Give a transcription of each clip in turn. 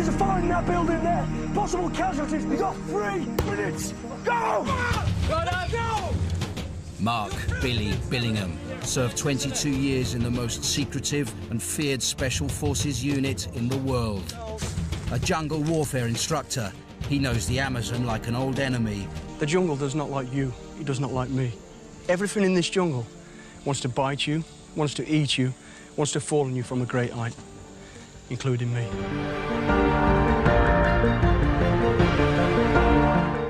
There's a fire in that building there. Possible casualties. You got 3 minutes. Go! Go! Mark Billy Billingham served 22 years in the most secretive and feared special forces unit in the world. A jungle warfare instructor, he knows the Amazon like an old enemy. The jungle does not like you, it does not like me. Everything in this jungle wants to bite you, wants to eat you, wants to fall on you from a great height, including me.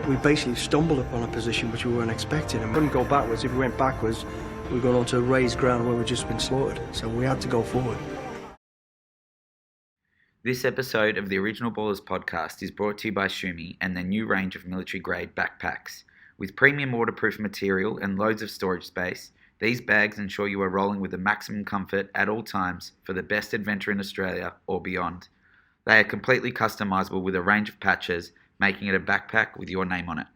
We basically stumbled upon a position which we weren't expecting, and we couldn't go backwards. If we went backwards, we were going onto a raised ground where we'd just been slaughtered, so we had to go forward. This episode of the Original Ballers podcast is brought to you by Shumi and their new range of military-grade backpacks. With premium waterproof material and loads of storage space, these bags ensure you are rolling with the maximum comfort at all times for the best adventure in Australia or beyond. They are completely customizable with a range of patches, making it a backpack with your name on it.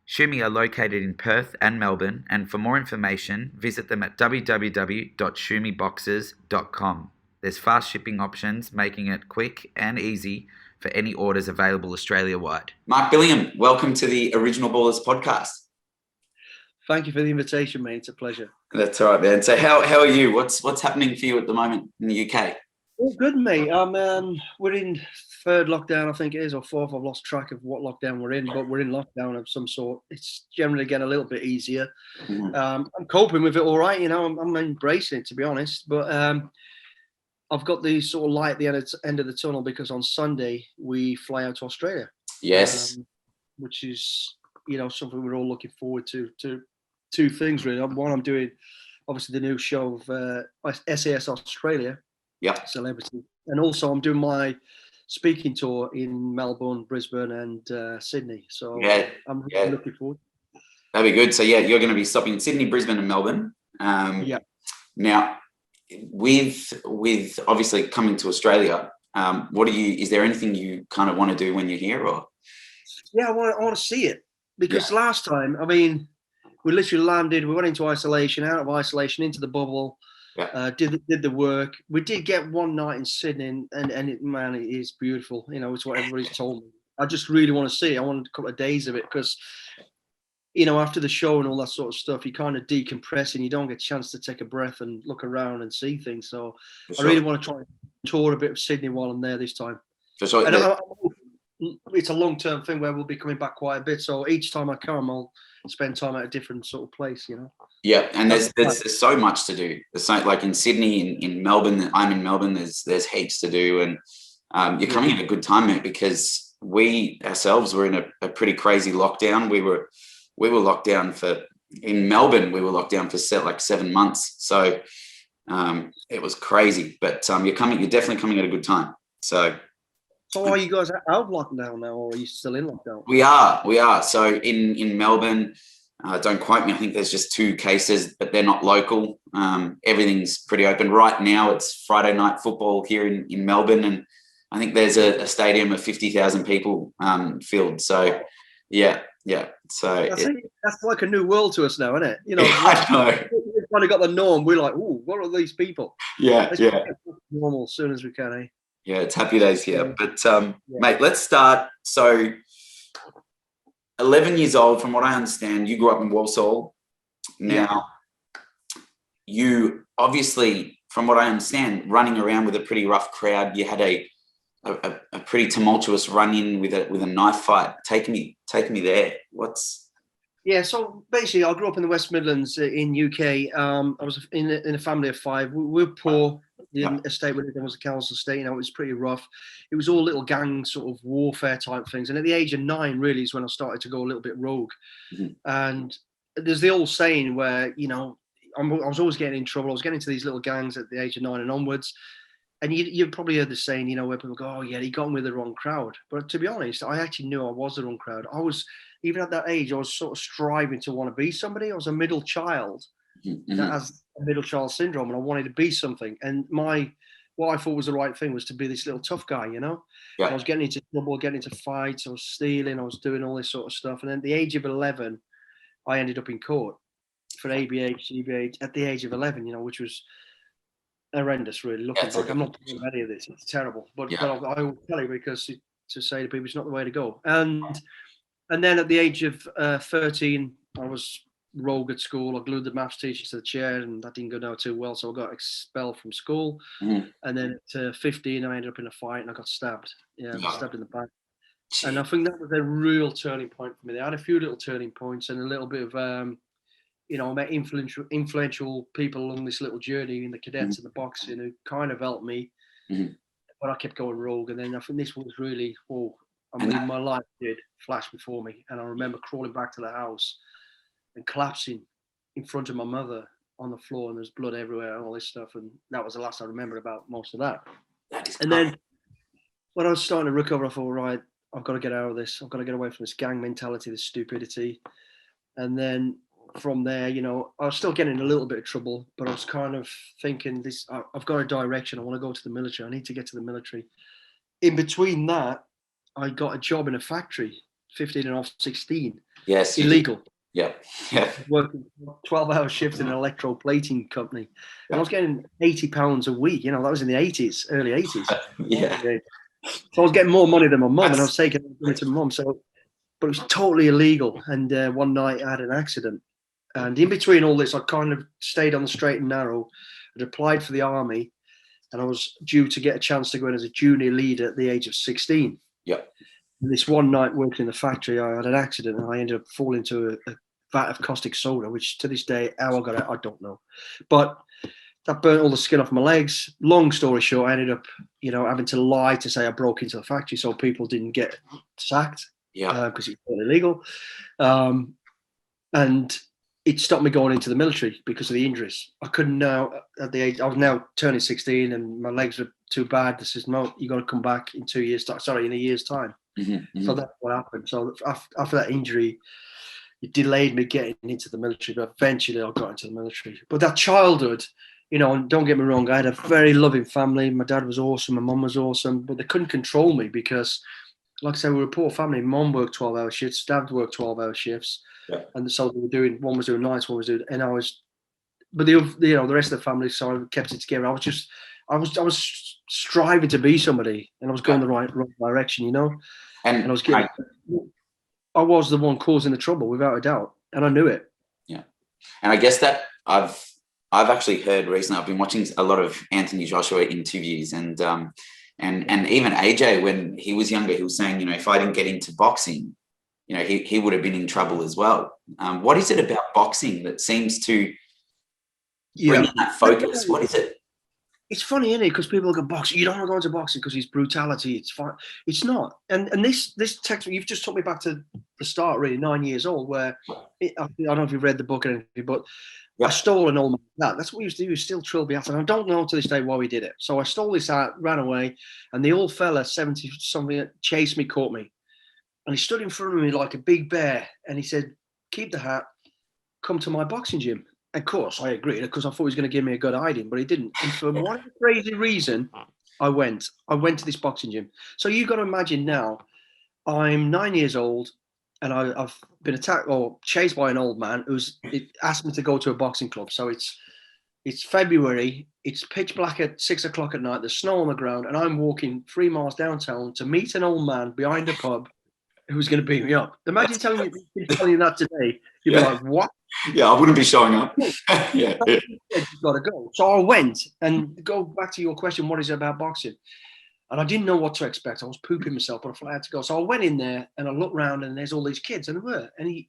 Shumi are located in Perth and Melbourne, and for more information, visit them at www.shumiboxes.com. There's fast shipping options, making it quick and easy for any orders available Australia-wide. Mark Billingham, welcome to the Original Ballers podcast. Thank you for the invitation, mate. It's a pleasure. That's all right, man. So how are you? What's happening for you at the moment in the UK? All good, mate. We're in third lockdown, I think it is, or fourth. I've lost track of what lockdown we're in, but we're in lockdown of some sort. It's generally getting a little bit easier. Mm-hmm. I'm coping with it all right, you know. I'm embracing it, to be honest. But I've got the sort of light at the end of the tunnel because on Sunday we fly out to Australia. Yes. Which is, you know, something we're all looking forward to. Two things, really. One, I'm doing, obviously, the new show of SAS Australia. Yeah. Celebrity. And also I'm doing my speaking tour in Melbourne, Brisbane and Sydney. So I'm really looking forward. That'd be good. So you're going to be stopping in Sydney, Brisbane and Melbourne. Now, with obviously coming to Australia, is there anything you kind of want to do when you're here, or? Yeah, I want to see it because last time, I mean, we literally landed, we went into isolation, out of isolation, into the bubble. Did the work. We did get one night in Sydney, and it is beautiful. You know, it's what everybody's told me. I just really want to see it. I want a couple of days of it because, you know, after the show and all that sort of stuff, you kind of decompress and you don't get a chance to take a breath and look around and see things. So I really want to try and tour a bit of Sydney while I'm there this time. And it's a long-term thing where we'll be coming back quite a bit. So each time I come, I'll spend time at a different sort of place, you know. Yeah, and there's so much to do. There's so, like in Sydney, in Melbourne. I'm in Melbourne. There's heaps to do, and you're coming at a good time, mate, because we ourselves were in a pretty crazy lockdown. We were locked down in Melbourne. We were locked down for 7 months. So it was crazy. But you're definitely coming at a good time. So are you guys out of lockdown now, or are you still in lockdown? We are. So in Melbourne. Don't quote me. I think there's just 2 cases, but they're not local. Everything's pretty open. Right now, it's Friday night football here in Melbourne, and I think there's a stadium of 50,000 people filled. So, yeah. So that's like a new world to us now, isn't it? You know, I know. We've kind of got the norm. We're like, "Ooh, what are these people?" Let's get normal as soon as we can, eh? Yeah, it's happy days here. But mate, let's start. So 11 years old, from what I understand, you grew up in Walsall. Now, you obviously, from what I understand, running around with a pretty rough crowd. You had a pretty tumultuous run-in with a knife fight. Take me there. So basically, I grew up in the West Midlands in UK. I was in a family of 5. We were poor. The estate we lived in was a council estate. You know, it was pretty rough. It was all little gang sort of warfare type things. And at the age of 9, really, is when I started to go a little bit rogue. Mm-hmm. And there's the old saying where, you know, I was always getting in trouble. I was getting into these little gangs at the age of 9 and onwards. And you've probably heard the saying, you know, where people go, "Oh, yeah, he got in with the wrong crowd." But to be honest, I actually knew I was the wrong crowd. I was, even at that age, I was sort of striving to want to be somebody. I was a middle child. Mm-hmm. That has a middle child syndrome, and I wanted to be something. And what I thought was the right thing was to be this little tough guy, you know. Yeah. I was getting into trouble, getting into fights, I was stealing, I was doing all this sort of stuff. And then at the age of 11, I ended up in court for ABH, CBH at the age of 11, you know, which was horrendous, really. Looking That's back, I'm not okay. doing any of this. It's terrible, but Yeah. I will tell you because to say to people, it's not the way to go. And then at the age of 13, I was rogue at school. I glued the maths teacher to the chair, and that didn't go down too well. So I got expelled from school. Mhm. And then at 15, I ended up in a fight, and I got stabbed. Yeah, I got Yeah. stabbed in the back. Gee. And I think that was a real turning point for me. I had a few little turning points and a little bit of, I met influential people along this little journey in the cadets and the boxing who kind of helped me. Mhm. But I kept going rogue. And then I think this was really, And that- my life did flash before me. And I remember crawling back to the house and collapsing in front of my mother on the floor, and there's blood everywhere and all this stuff. And that was the last I remembered about most of that. that is And then when I was starting to recover, I thought, right, I've got to get out of this. I've got to get away from this gang mentality, this stupidity. And then from there, I was still getting in a little bit of trouble, but I was kind of thinking I've got a direction. I want to go to the military. I need to get to the military. In between that, I got a job in a factory, 15 and a half, 16. Yes. Illegal. Yeah. Yeah. Working 12-hour shifts in an electroplating company. And I was getting £80 a week. That was in the 80s, early 80s. Yeah. So I was getting more money than my mum, and I was taking it to my mum. But it was totally illegal. And one night I had an accident. And in between all this, I kind of stayed on the straight and narrow. I'd applied for the army, and I was due to get a chance to go in as a junior leader at the age of 16. Yeah. And this one night working in the factory, I had an accident, and I ended up falling into a vat of caustic soda, which to this day, how I got it, I don't know. But that burnt all the skin off my legs. Long story short, I ended up, having to lie to say I broke into the factory so people didn't get sacked. Yeah. Because it was illegal. And it stopped me going into the military because of the injuries. I couldn't now, at the age, I was now turning 16 and my legs were too bad. This is no, you got to come back in in a year's time. Mm-hmm. So that's what happened. So after that injury, it delayed me getting into the military, but eventually I got into the military. But that childhood, and don't get me wrong, I had a very loving family. My dad was awesome, my mum was awesome, but they couldn't control me because, like I said, we were a poor family. Mum worked 12-hour shifts, dad worked 12-hour shifts. Yeah. And so one was doing nights, one was doing, and I was, but the rest of the family, so I kept it together. I was striving to be somebody, and I was going the right direction, and I was getting, I was the one causing the trouble without a doubt, and I knew it. Yeah, and I guess that I've actually heard recently. I've been watching a lot of Anthony Joshua interviews, and even AJ when he was younger, he was saying, if I didn't get into boxing, he would have been in trouble as well. What is it about boxing that seems to bring in that focus? What is it? It's funny, isn't it? Because people go, boxing, you don't want to go into boxing because it's brutality. It's fine. It's not. And this text, you've just took me back to the start, really, 9 years old, where I don't know if you've read the book or anything, but I stole an old man. That's what we used to do, is still trill beat. And I don't know to this day why we did it. So I stole this hat, ran away, and the old fella, 70-something, chased me, caught me. And he stood in front of me like a big bear, and he said, keep the hat, come to my boxing gym. Of course, I agreed because I thought he was going to give me a good hiding, but he didn't. And for one crazy reason, I went to this boxing gym. So you've got to imagine now, I'm 9 years old, and I've been attacked or chased by an old man who's asked me to go to a boxing club. So it's February, it's pitch black at 6 o'clock at night, there's snow on the ground, and I'm walking 3 miles downtown to meet an old man behind a pub who's going to beat me up. Imagine telling you that today. You'd be like, what? Yeah, I wouldn't be showing up. Yeah. You've got to go. So I went, and go back to your question, what is it about boxing? And I didn't know what to expect. I was pooping myself, but I had to go. So I went in there, and I looked around, and there's all these kids, and they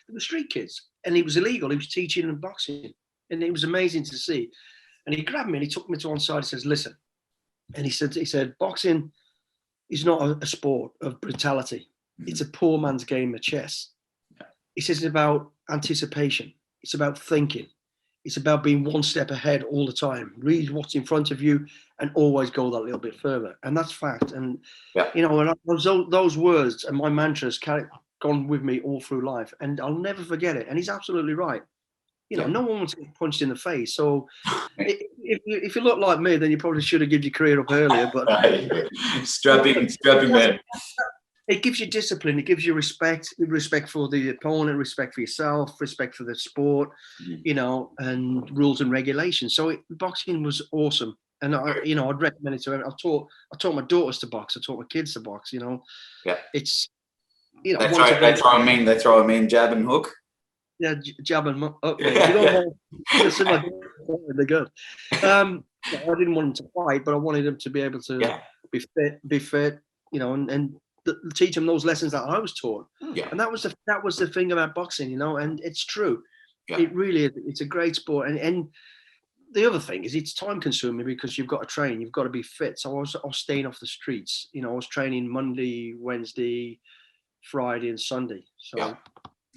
were street kids, and it was illegal. He was teaching them boxing, and it was amazing to see. And he grabbed me, and he took me to one side. He says, listen, and he said, boxing is not a sport of brutality. It's a poor man's game of chess. He says it's about anticipation. It's about thinking. It's about being one step ahead all the time. Read what's in front of you and always go that little bit further. And that's fact. And, and those words and my mantras gone with me all through life. And I'll never forget it. And he's absolutely right. No one wants to get punched in the face. So if you look like me, then you probably should have given your career up earlier. But strapping man. it gives you discipline. It gives you respect for the opponent, respect for yourself, respect for the sport, you know, and rules and regulations. So boxing was awesome. And I'd recommend it to everyone. I taught my daughters to box. I taught my kids to box, you know. Yeah. It's, you know, they throw a mean jab and hook. Yeah, jab and up. If you don't they're good. I didn't want them to fight, but I wanted them to be able to be fit, you know, and teach them those lessons that I was taught. Yeah. And that was the thing about boxing, you know, and it's true. Yeah. It really is. It's a great sport. And the other thing is it's time consuming because you've got to train, you've got to be fit. So I was staying off the streets, you know, I was training Monday, Wednesday, Friday and Sunday.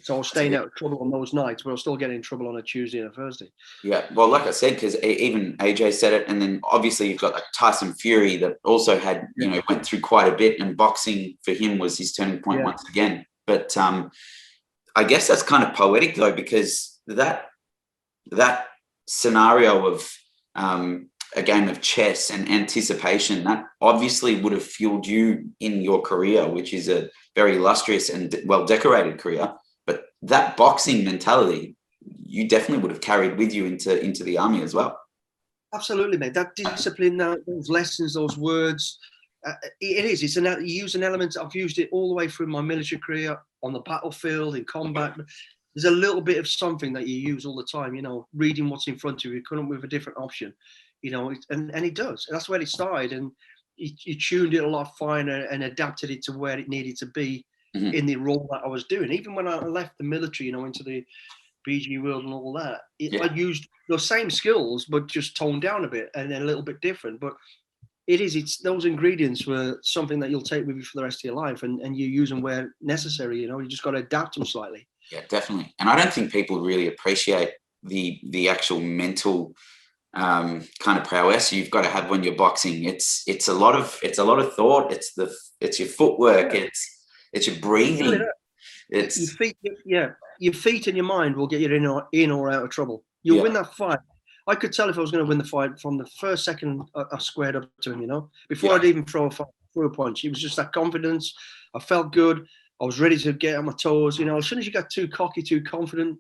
So I was staying out of trouble on those nights, but I was still getting in trouble on a Tuesday and a Thursday. Yeah, well, like I said, because even AJ said it, and then obviously you've got like Tyson Fury that also had, you know, went through quite a bit, and boxing for him was his turning point once again. But I guess that's kind of poetic though, because that scenario of a game of chess and anticipation, that obviously would have fueled you in your career, which is a very illustrious and well-decorated career. But that boxing mentality, you definitely would have carried with you into the army as well. Absolutely, mate. That discipline, those lessons, those words, it is. You use an element. I've used it all the way through my military career, on the battlefield, in combat. There's a little bit of something that you use all the time, you know, reading what's in front of you, coming up with a different option, you know, and it does. And that's where it started. And you tuned it a lot finer and adapted it to where it needed to be in the role that I was doing. Even when I left the military, you know, into the BG world and all that, I used those same skills, but just toned down a bit and then a little bit different. But it's those ingredients were something that you'll take with you for the rest of your life, and you use them where necessary, you know, you just got to adapt them slightly. Yeah, definitely. And I don't think people really appreciate the actual mental kind of prowess you've got to have when you're boxing. It's a lot of thought. It's your footwork. It's your breathing. It's your feet and your mind will get you in or out of trouble. You'll win that fight. I could tell if I was going to win the fight from the first second I squared up to him, you know, before I'd even throw a punch. It was just that confidence. I felt good. I was ready to get on my toes. You know, as soon as you got too cocky, too confident,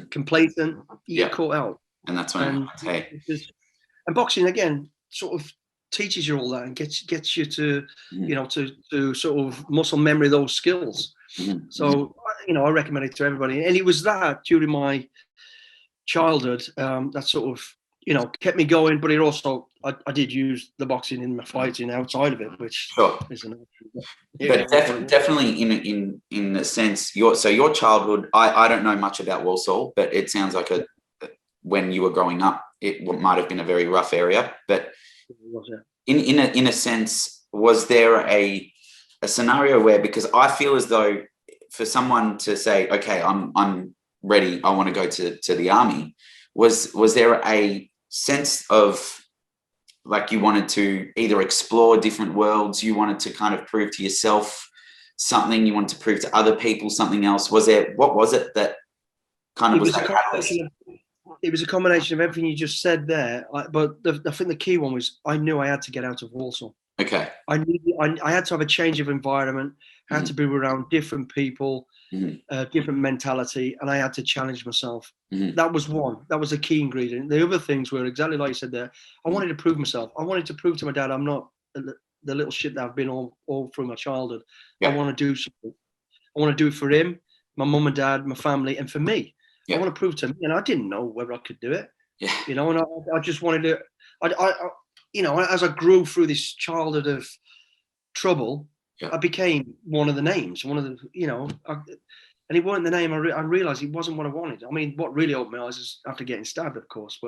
complacent, you get caught out. And that's when and boxing again sort of teaches you all that and gets you to, you know, to sort of muscle memory those skills. So, you know, I recommend it to everybody. And it was that during my childhood that sort of, you know, kept me going. But it also, I did use the boxing in my fighting outside of it, which is another thing. But definitely in the sense, your childhood, I don't know much about Walsall, but it sounds like when you were growing up, it might have been a very rough area. But in a sense, was there a scenario where, because I feel as though for someone to say, okay, I'm ready, I want to go to the army, was there a sense of like you wanted to either explore different worlds, you wanted to kind of prove to yourself something, you wanted to prove to other people something else? What was it that kind of was that catalyst? It was a combination of everything you just said there, but I think the key one was I knew I had to get out of Walsall. Okay. I had to have a change of environment, I had to be around different people, different mentality, and I had to challenge myself. That was one. That was a key ingredient. The other things were exactly like you said there. I wanted to prove myself. I wanted to prove to my dad I'm not the little shit that I've been all through my childhood. I want to do something. I want to do it for him, my mum and dad, my family, and for me. I want to prove to him. And I didn't know whether I could do it. You know, and I just wanted to. I you know, as I grew through this childhood of trouble, I became one of the names. One of the, you know, and it wasn't the name. I realized it wasn't what I wanted. I mean, what really opened my eyes is after getting stabbed, of course.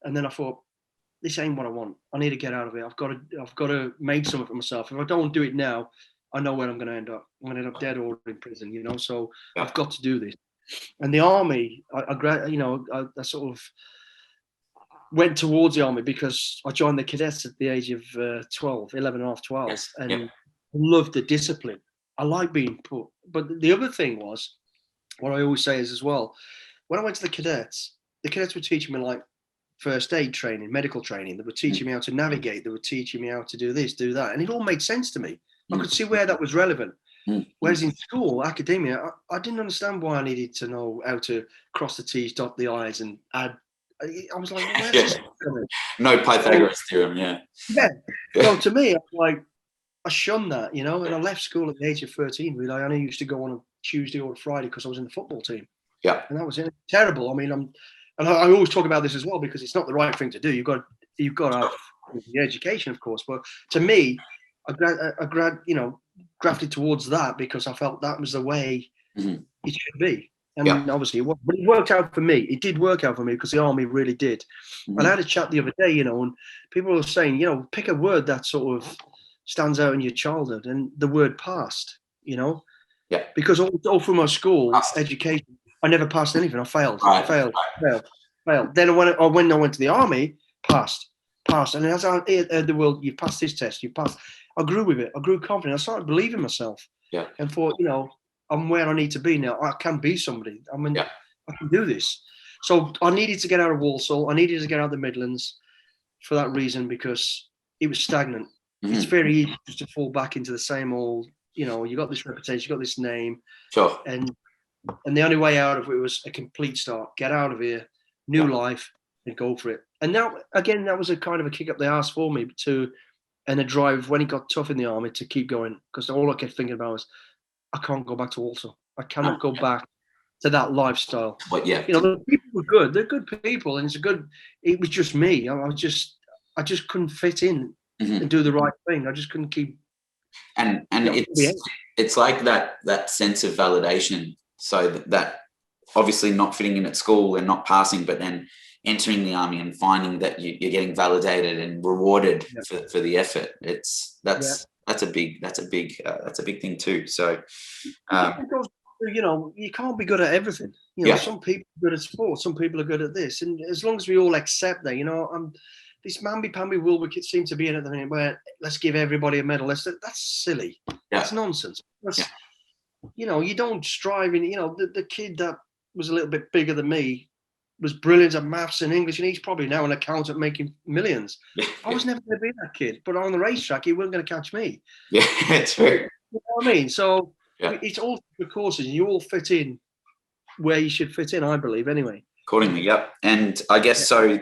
And then I thought, this ain't what I want. I need to get out of it. I've got to make something for myself. If I don't do it now, I know where I'm going to end up. I'm going to end up dead or in prison. You know, so I've got to do this. And the army, I sort of went towards the army because I joined the cadets at the age of 12, 11 and a half, 12, and loved the discipline. I like being put. But the other thing was, what I always say is as well, when I went to the cadets were teaching me like first aid training, medical training. They were teaching me how to navigate. They were teaching me how to do this, do that. And it all made sense to me. I could see where that was relevant. Whereas in school, academia, I didn't understand why I needed to know how to cross the T's, dot the I's, and add. I was like, where's this coming? No Pythagoras theorem, yeah. Yeah. So to me, I was like, I shunned that, and I left school at the age of 13. Really, I only used to go on a Tuesday or a Friday because I was in the football team. Yeah. And that was terrible. I mean, I always talk about this as well because it's not the right thing to do. You've got to have the education, of course. But to me, I grafted towards that because I felt that was the way it should be. And obviously, but it worked out for me. It did work out for me because the army really did. And I had a chat the other day, and people were saying, pick a word that sort of stands out in your childhood, and the word passed, because all through my school education, I never passed anything. I failed, failed. Then when I went to the army, passed. And as I heard the world, you passed this test, you passed. I grew with it. I grew confident. I started believing myself. Yeah. And thought, I'm where I need to be now. I can be somebody. I can do this. So I needed to get out of Walsall. I needed to get out of the Midlands for that reason, because it was stagnant. It's very easy just to fall back into the same old, you got this reputation, you got this name. Sure. And the only way out of it was a complete start. Get out of here, new life, and go for it. And now, again, that was a kind of a kick up the arse for me and a drive when it got tough in the army to keep going, because all I kept thinking about was, I can't go back to Walsall. I cannot go back to that lifestyle. But yeah, the people were good. They're good people, and it was just me. I just couldn't fit in and do the right thing. I just couldn't keep. And it's like that sense of validation. So that obviously not fitting in at school and not passing, but then entering the army and finding that you're getting validated and rewarded for the effort. That's a big thing too. So, you can't be good at everything. Some people are good at sports, some people are good at this, and as long as we all accept that, this mamby-pamby world we seem to be in at the minute, where let's give everybody a medal. That's silly. That's nonsense. You don't strive in. The kid that was a little bit bigger than me was brilliant at maths and English, and he's probably now an accountant making millions. I was never going to be that kid, but on the racetrack, he wasn't going to catch me. Yeah, true. You know what I mean? So it's all the courses, and you all fit in where you should fit in, I believe, anyway. Accordingly, yep. And I guess so.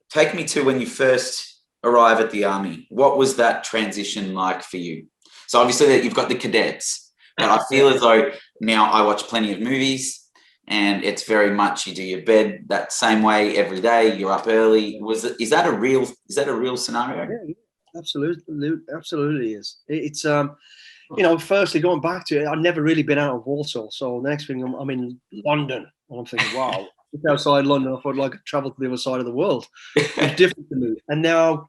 Take me to when you first arrive at the army. What was that transition like for you? So obviously you've got the cadets, but I feel as though now I watch plenty of movies. And it's very much you do your bed that same way every day. You're up early. Is that a real scenario? Yeah, absolutely is. It's firstly going back to it, I've never really been out of Walsall. So the next thing I'm in London, and I'm thinking, wow, just outside London, I thought like I'd travel to the other side of the world. It's different to me. And now,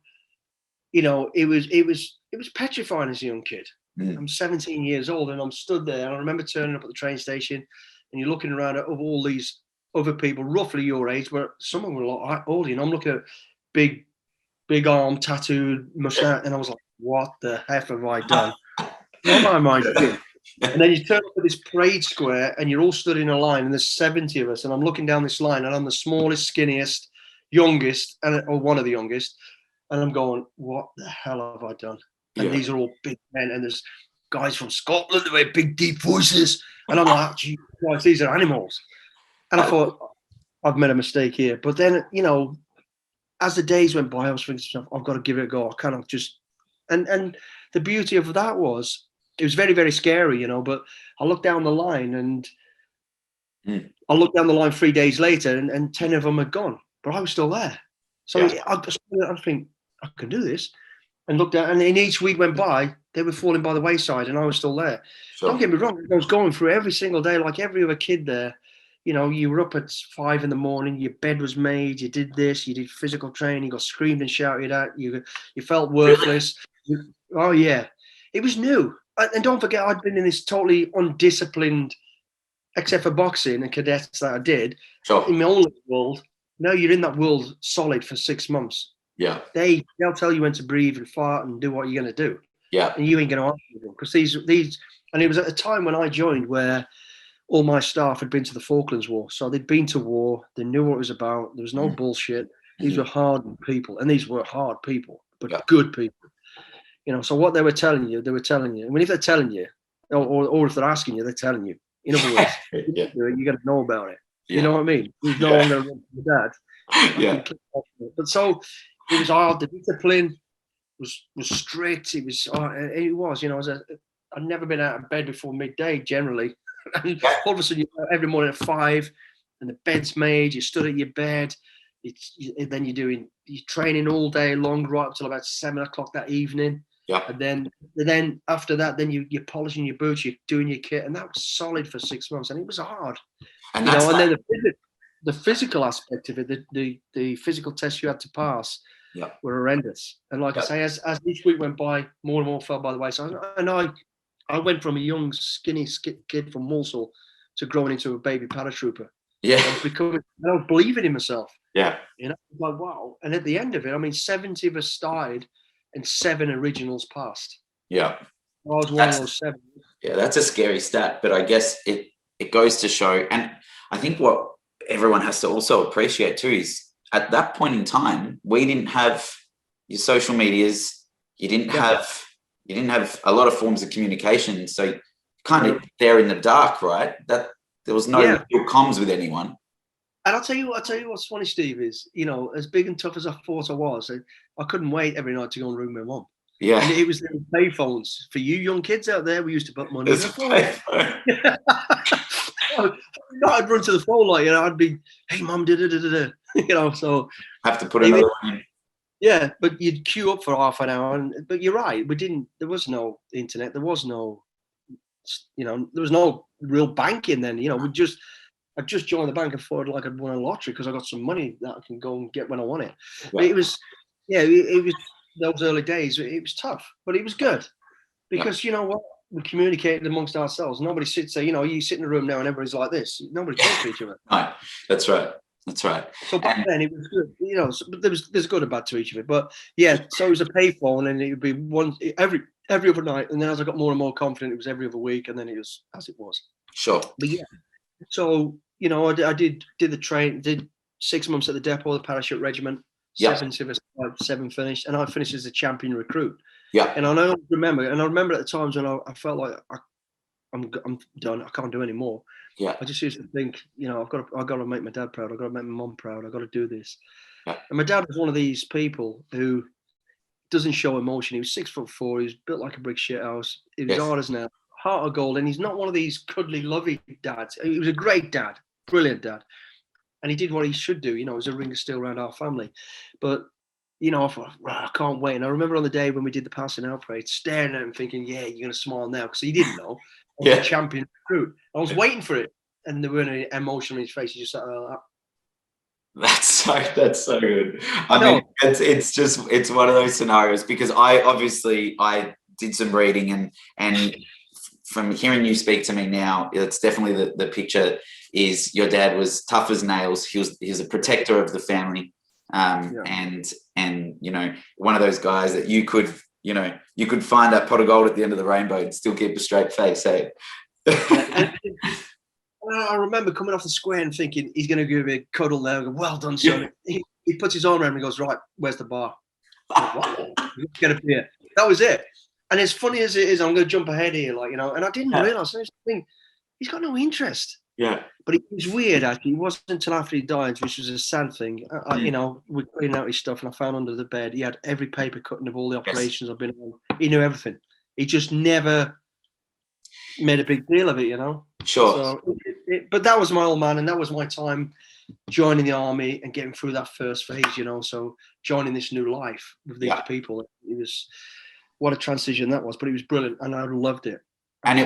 it was petrifying as a young kid. I'm 17 years old, and I'm stood there, and I remember turning up at the train station. And you're looking around at all these other people, roughly your age, but some of them were a lot older. I'm looking at big arm, tattooed mustache, and I was like, "What the heck have I done?" Not my mind. And then you turn up at this parade square, and you're all stood in a line, and there's 70 of us, and I'm looking down this line, and I'm the smallest, skinniest, youngest, or one of the youngest, and I'm going, "What the hell have I done?" And these are all big men, and there's guys from Scotland with big, deep voices. And I'm like, gee, Christ, these are animals. And I thought, I've made a mistake here. But then, as the days went by, I was thinking to myself, I've got to give it a go. I cannot just... And the beauty of that was, it was very, very scary, but I looked down the line, and I looked down the line 3 days later, and 10 of them had gone. But I was still there. So I think, I can do this. And looked at, and in each week went by, they were falling by the wayside, and I was still there. Sure. Don't get me wrong, I was going through every single day, like every other kid there. You were up at 5 a.m, your bed was made, you did this, you did physical training, you got screamed and shouted at, you felt worthless. Oh yeah, it was new. And don't forget, I'd been in this totally undisciplined, except for boxing and cadets that I did, in my own world. Now you're in that world solid for 6 months. Yeah, they'll tell you when to breathe and fart and do what you're going to do. Yeah, and you ain't going to argue them, because these, and it was at a time when I joined where all my staff had been to the Falklands War, so they'd been to war, they knew what it was about. There was no bullshit. These were hard people, and these were hard people, but good people. So what they were telling you, I mean, if they're telling you, or if they're asking you, they're telling you. In other words, Yeah. you got to know about it. Yeah. You know what I mean? There's no one going to run to your dad. Yeah. But so it was hard. The discipline was strict. It was, you know, I'd never been out of bed before midday generally. And all of a sudden, every morning at 5, and the bed's made. You stood at your bed. Then you're training all day long, right up till about 7 o'clock that evening. Yeah. And then after that, then you're polishing your boots, you're doing your kit, and that was solid for 6 months, and it was hard. And then the physical aspect of it, the physical tests you had to pass, were horrendous. And like I say, as each week went by, more and more fell by the wayside. And I went from a young, skinny kid from Walsall to growing into a baby paratrooper. Yeah. I was believing in myself. Yeah. You know, like, wow. And at the end of it, I mean, 70 of us started and 7 originals passed. Yeah. I was one of those 7. Yeah, that's a scary stat, but I guess it goes to show, and I think what everyone has to also appreciate too is at that point in time, we didn't have your social medias, you didn't have a lot of forms of communication, so kind of there in the dark, right? That there was no real comms with anyone. And I'll tell you what's funny, Steve, is, you know, as big and tough as I thought I was, I couldn't wait every night to go and room my mum. Yeah. And it was the pay phones. For you young kids out there, we used to put money in the phone. I'd run to the phone, like, you know, I'd be, hey, mum, you know, so. Have to put another one in. Yeah, but you'd queue up for half an hour. But you're right, there was no internet. There was no, you know, there was no real banking then. You know, I just joined the bank and thought like I'd won a lottery because I got some money that I can go and get when I want it. Right. It was those early days. It was tough, but it was good because you know what, we communicated amongst ourselves. Nobody sits there. You know, you sit in a room now and everybody's like this. Nobody talks to each other. No, that's right. That's right. So back then it was good. You know, but there's good and bad to each of it. But yeah, so it was a payphone, and it would be every other night. And then as I got more and more confident, it was every other week, and then it was as it was. Sure. But yeah. So, you know, I did the train, did 6 months at the depot, the parachute regiment, 7 finished, and I finished as a champion recruit. Yeah. And I remember at the times when I felt like I'm done, I can't do any more. Yeah. I just used to think, you know, I've got to make my dad proud, I've got to make my mum proud, I've got to do this. Yeah. And my dad was one of these people who doesn't show emotion. He was 6'4", he was built like a brick shit house. He was hard as nails. Heart of gold, and he's not one of these cuddly, lovey dads. He was a great dad, brilliant dad, and he did what he should do. You know, it was a ring of steel around our family. But you know, I thought, I can't wait. And I remember on the day when we did the passing out parade, staring at him, thinking, "Yeah, you're gonna smile now," because he didn't know. I was a champion recruit. I was waiting for it, and there weren't any emotion in his face. He just sat like that. That's so good. I mean, it's one of those scenarios because I did some reading and from hearing you speak to me now, it's definitely the picture is your dad was tough as nails. He was a protector of the family, and you know, one of those guys that you could find that pot of gold at the end of the rainbow and still keep a straight face. Hey. I remember coming off the square and thinking he's going to give me a cuddle now. And go, well done, son. Yeah. He puts his arm around me and goes, right, where's the bar? Get up here. That was it. And as funny as it is, I'm going to jump ahead here, like, you know, and I didn't realise, he's got no interest. Yeah. But it was weird, actually. It wasn't until after he died, which was a sad thing. You know, we cleaned out his stuff and I found under the bed, he had every paper cutting of all the operations I've been on. He knew everything. He just never made a big deal of it, you know. Sure. So but that was my old man, and that was my time joining the army and getting through that first phase, you know. So joining this new life with these people, it was... what a transition that was, but it was brilliant, and I loved it. And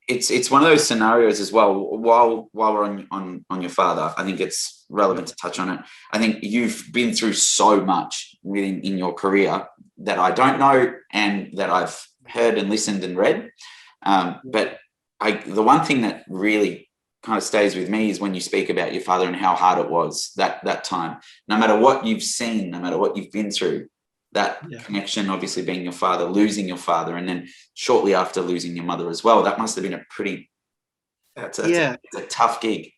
it's one of those scenarios as well. While we're on your father, I think it's relevant to touch on it. I think you've been through so much in your career that I don't know, and that I've heard and listened and read. But the one thing that really kind of stays with me is when you speak about your father and how hard it was that time. No matter what you've seen, no matter what you've been through. That connection, obviously being your father, losing your father, and then shortly after losing your mother as well. That must have been it's a tough gig.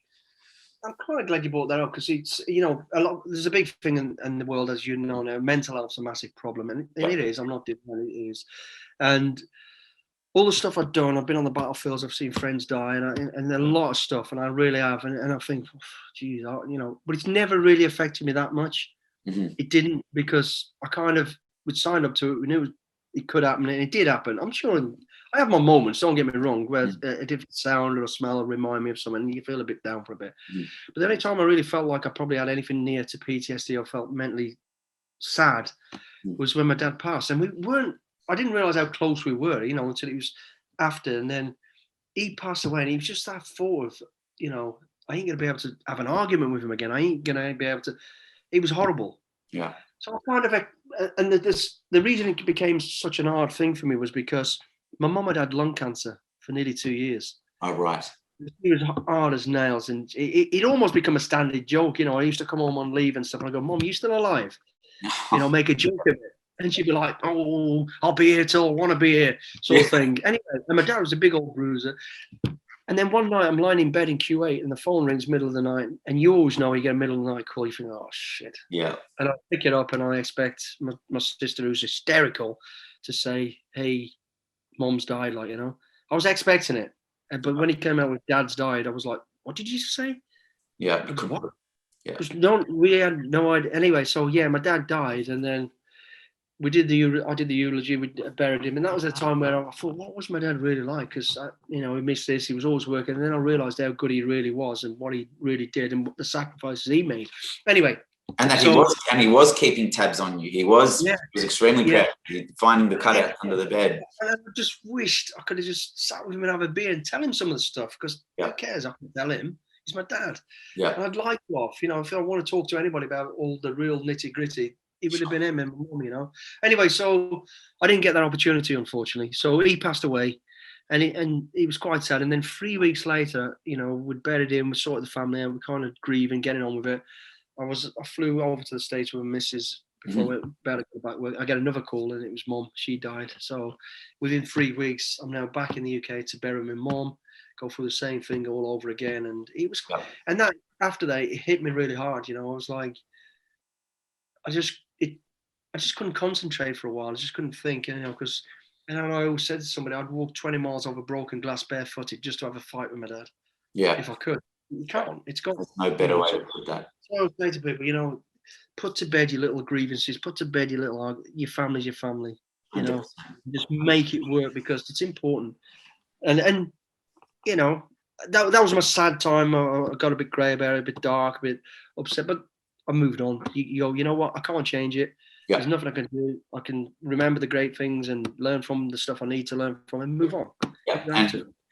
I'm kind of glad you brought that up because it's, you know, there's a big thing in the world, as you know now. Mental health's a massive problem, and it is. I'm not denying it is, and all the stuff I've done, I've been on the battlefields, I've seen friends die, and a lot of stuff, and I really have, and I think, geez, you know, but it's never really affected me that much. It didn't, because I kind of would sign up to it. We knew it could happen, and it did happen. I'm sure I have my moments, don't get me wrong, where a different sound or a smell will remind me of something, and you feel a bit down for a bit. But the only time I really felt like I probably had anything near to PTSD or felt mentally sad was when my dad passed. And I didn't realize how close we were, you know, until it was after. And then he passed away, and he was just that thought of, you know, I ain't going to be able to have an argument with him again. I ain't going to be able to. It was horrible. Yeah. So I kind of, and the reason it became such an hard thing for me was because my mum had had lung cancer for nearly 2 years. Oh, right. It was hard as nails, and it almost become a standard joke. You know, I used to come home on leave and stuff, and I go, "Mum, you still alive?" You know, make a joke of it. And she'd be like, "Oh, I'll be here till I want to be here," sort of thing. Anyway, and my dad was a big old bruiser. And then one night I'm lying in bed in Q8 and the phone rings middle of the night. And you always know you get a middle of the night call, you think, oh, shit. Yeah. And I pick it up and I expect my sister, who's hysterical, to say, hey, Mom's died, like, you know. I was expecting it. But when he came out with Dad's died, I was like, what did you say? Yeah. What? Yeah. We had no idea. Anyway, so yeah, my dad died, and then I did the eulogy, we buried him, and that was a time where I thought, what was my dad really like? Because you know, he missed this, he was always working, and then I realised how good he really was and what he really did and what the sacrifices he made. Anyway, and that he was keeping tabs on you. He was extremely proud. Finding the cutout under the bed. And I just wished I could have just sat with him and have a beer and tell him some of the stuff, because who cares? I can tell him. He's my dad. Yeah. And I'd like to off, you know, if I want to talk to anybody about all the real nitty gritty, it would have been him and my mum, you know. Anyway, so I didn't get that opportunity, unfortunately. So he passed away, and he was quite sad. And then 3 weeks later, you know, we'd buried him, we sorted the family out, we kind of grieving, getting on with it. I flew over to the States with my missus before we were about to go back work. I get another call, and it was Mum. She died. So within 3 weeks, I'm now back in the UK to bury my mum, go through the same thing all over again. And it was, and that after that, it hit me really hard. You know, I was like, I just couldn't concentrate for a while. I just couldn't think, you know, because, and I always said to somebody, I'd walk 20 miles over broken glass barefooted just to have a fight with my dad. Yeah. If I could. You can't. It's gone. There's no better way to put that. So I would say to people, you know, put to bed your little grievances, put to bed your family's your family. You know, 100%. just make it work, because it's important. And you know, that was my sad time. I got a bit grey about it, a bit dark, a bit upset, but I moved on. You know what? I can't change it. Yeah. There's nothing I can do. I can remember the great things and learn from the stuff I need to learn from, and move on. Yeah.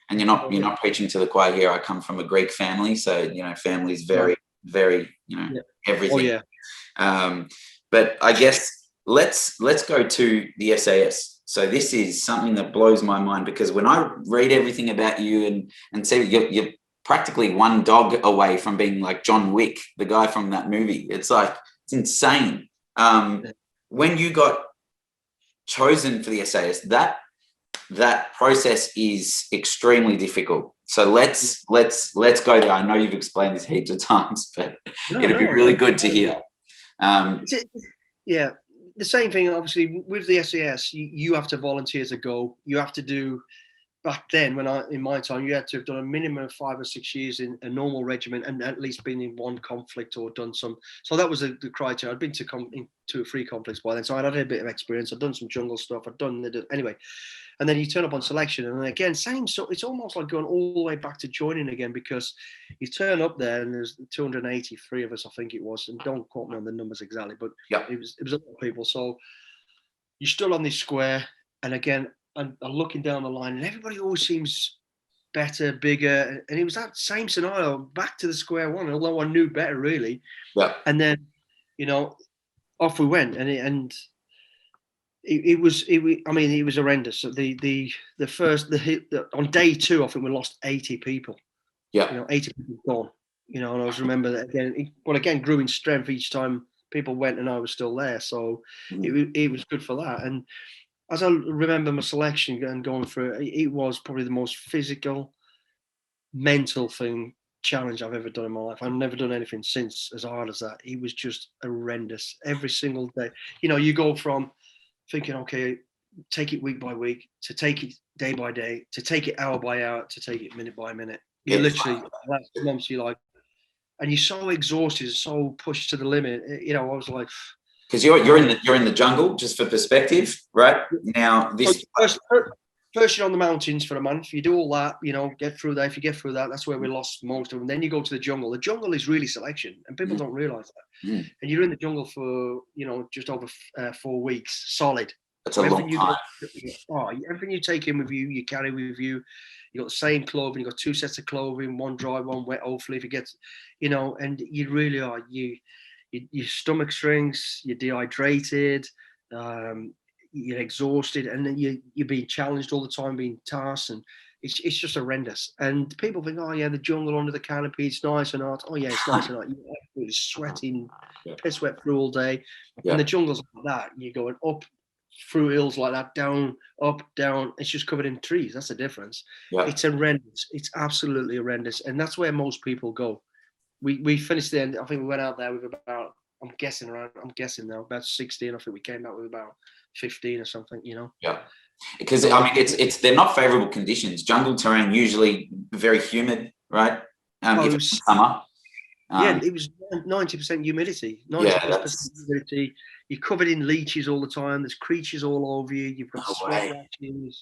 And you're not preaching to the choir here. I come from a Greek family, so you know, family's very, very, you know, everything. Oh yeah. But I guess let's go to the SAS. So this is something that blows my mind, because when I read everything about you and see you're practically one dog away from being like John Wick, the guy from that movie. It's like, it's insane. When you got chosen for the SAS, that process is extremely difficult. So let's go there. I know you've explained this heaps of times, but it'd be really good to hear. Yeah, the same thing. Obviously, with the SAS, you have to volunteer to go. You have to do. Back then, in my time, you had to have done a minimum of 5 or 6 years in a normal regiment, and at least been in one conflict or done some. So that was the criteria. I'd been to 2 or 3 conflicts by then, so I'd had a bit of experience. I'd done some jungle stuff. Anyway. And then you turn up on selection, and again, same. So it's almost like going all the way back to joining again, because you turn up there and there's 283 of us, I think it was, and don't quote me on the numbers exactly, but it was a lot of people. So you stood on this square, and again, I'm looking down the line, and everybody always seems better, bigger, and it was that same scenario, back to the square one. Although I knew better, really. Yeah. And then, you know, off we went, and it was horrendous. The first on day 2, I think we lost 80 people. Yeah. You know, 80 people gone. You know, and I remember that again, grew in strength each time people went, and I was still there. So it was good for that. And as I remember my selection and going through it, it was probably the most physical, mental challenge I've ever done in my life. I've never done anything since as hard as that. It was just horrendous every single day. You know, you go from thinking, okay, take it week by week, to take it day by day, to take it hour by hour, to take it minute by minute. You literally, last months, you're like, and you're so exhausted, so pushed to the limit. You know, I was like, because you're in the jungle, just for perspective, right? Now this first you're on the mountains for a month. You do all that, you know, get through that. If you get through that, that's where we lost most of them. Then you go to the jungle. The jungle is really selection, and people don't realize that. And you're in the jungle for, you know, just over 4 weeks solid. That's a long time. Everything you take in with you, you carry with you. You got the same clothing. You got 2 sets of clothing, one dry, one wet. Hopefully, if it gets, you know, and you really are your stomach shrinks. You're dehydrated. You're exhausted, and then you're being challenged all the time, being tasked, and it's just horrendous. And people think, oh yeah, the jungle under the canopy, it's nice and hot. Oh yeah, it's nice and hot. You're absolutely sweating, piss wet through all day. And the jungle's like that. You're going up through hills like that, down, up, down. It's just covered in trees. That's the difference. It's horrendous. It's absolutely horrendous, and that's where most people go. We finished the end. I think we went out there with about, I'm guessing now, about 60, and I think we came out with about 15 or something, you know. Because I mean, it's they're not favorable conditions. Jungle terrain usually very humid, right? If it's summer. It was 90% humidity. 90% humidity. You're covered in leeches all the time. There's creatures all over you. You've got sweat patches.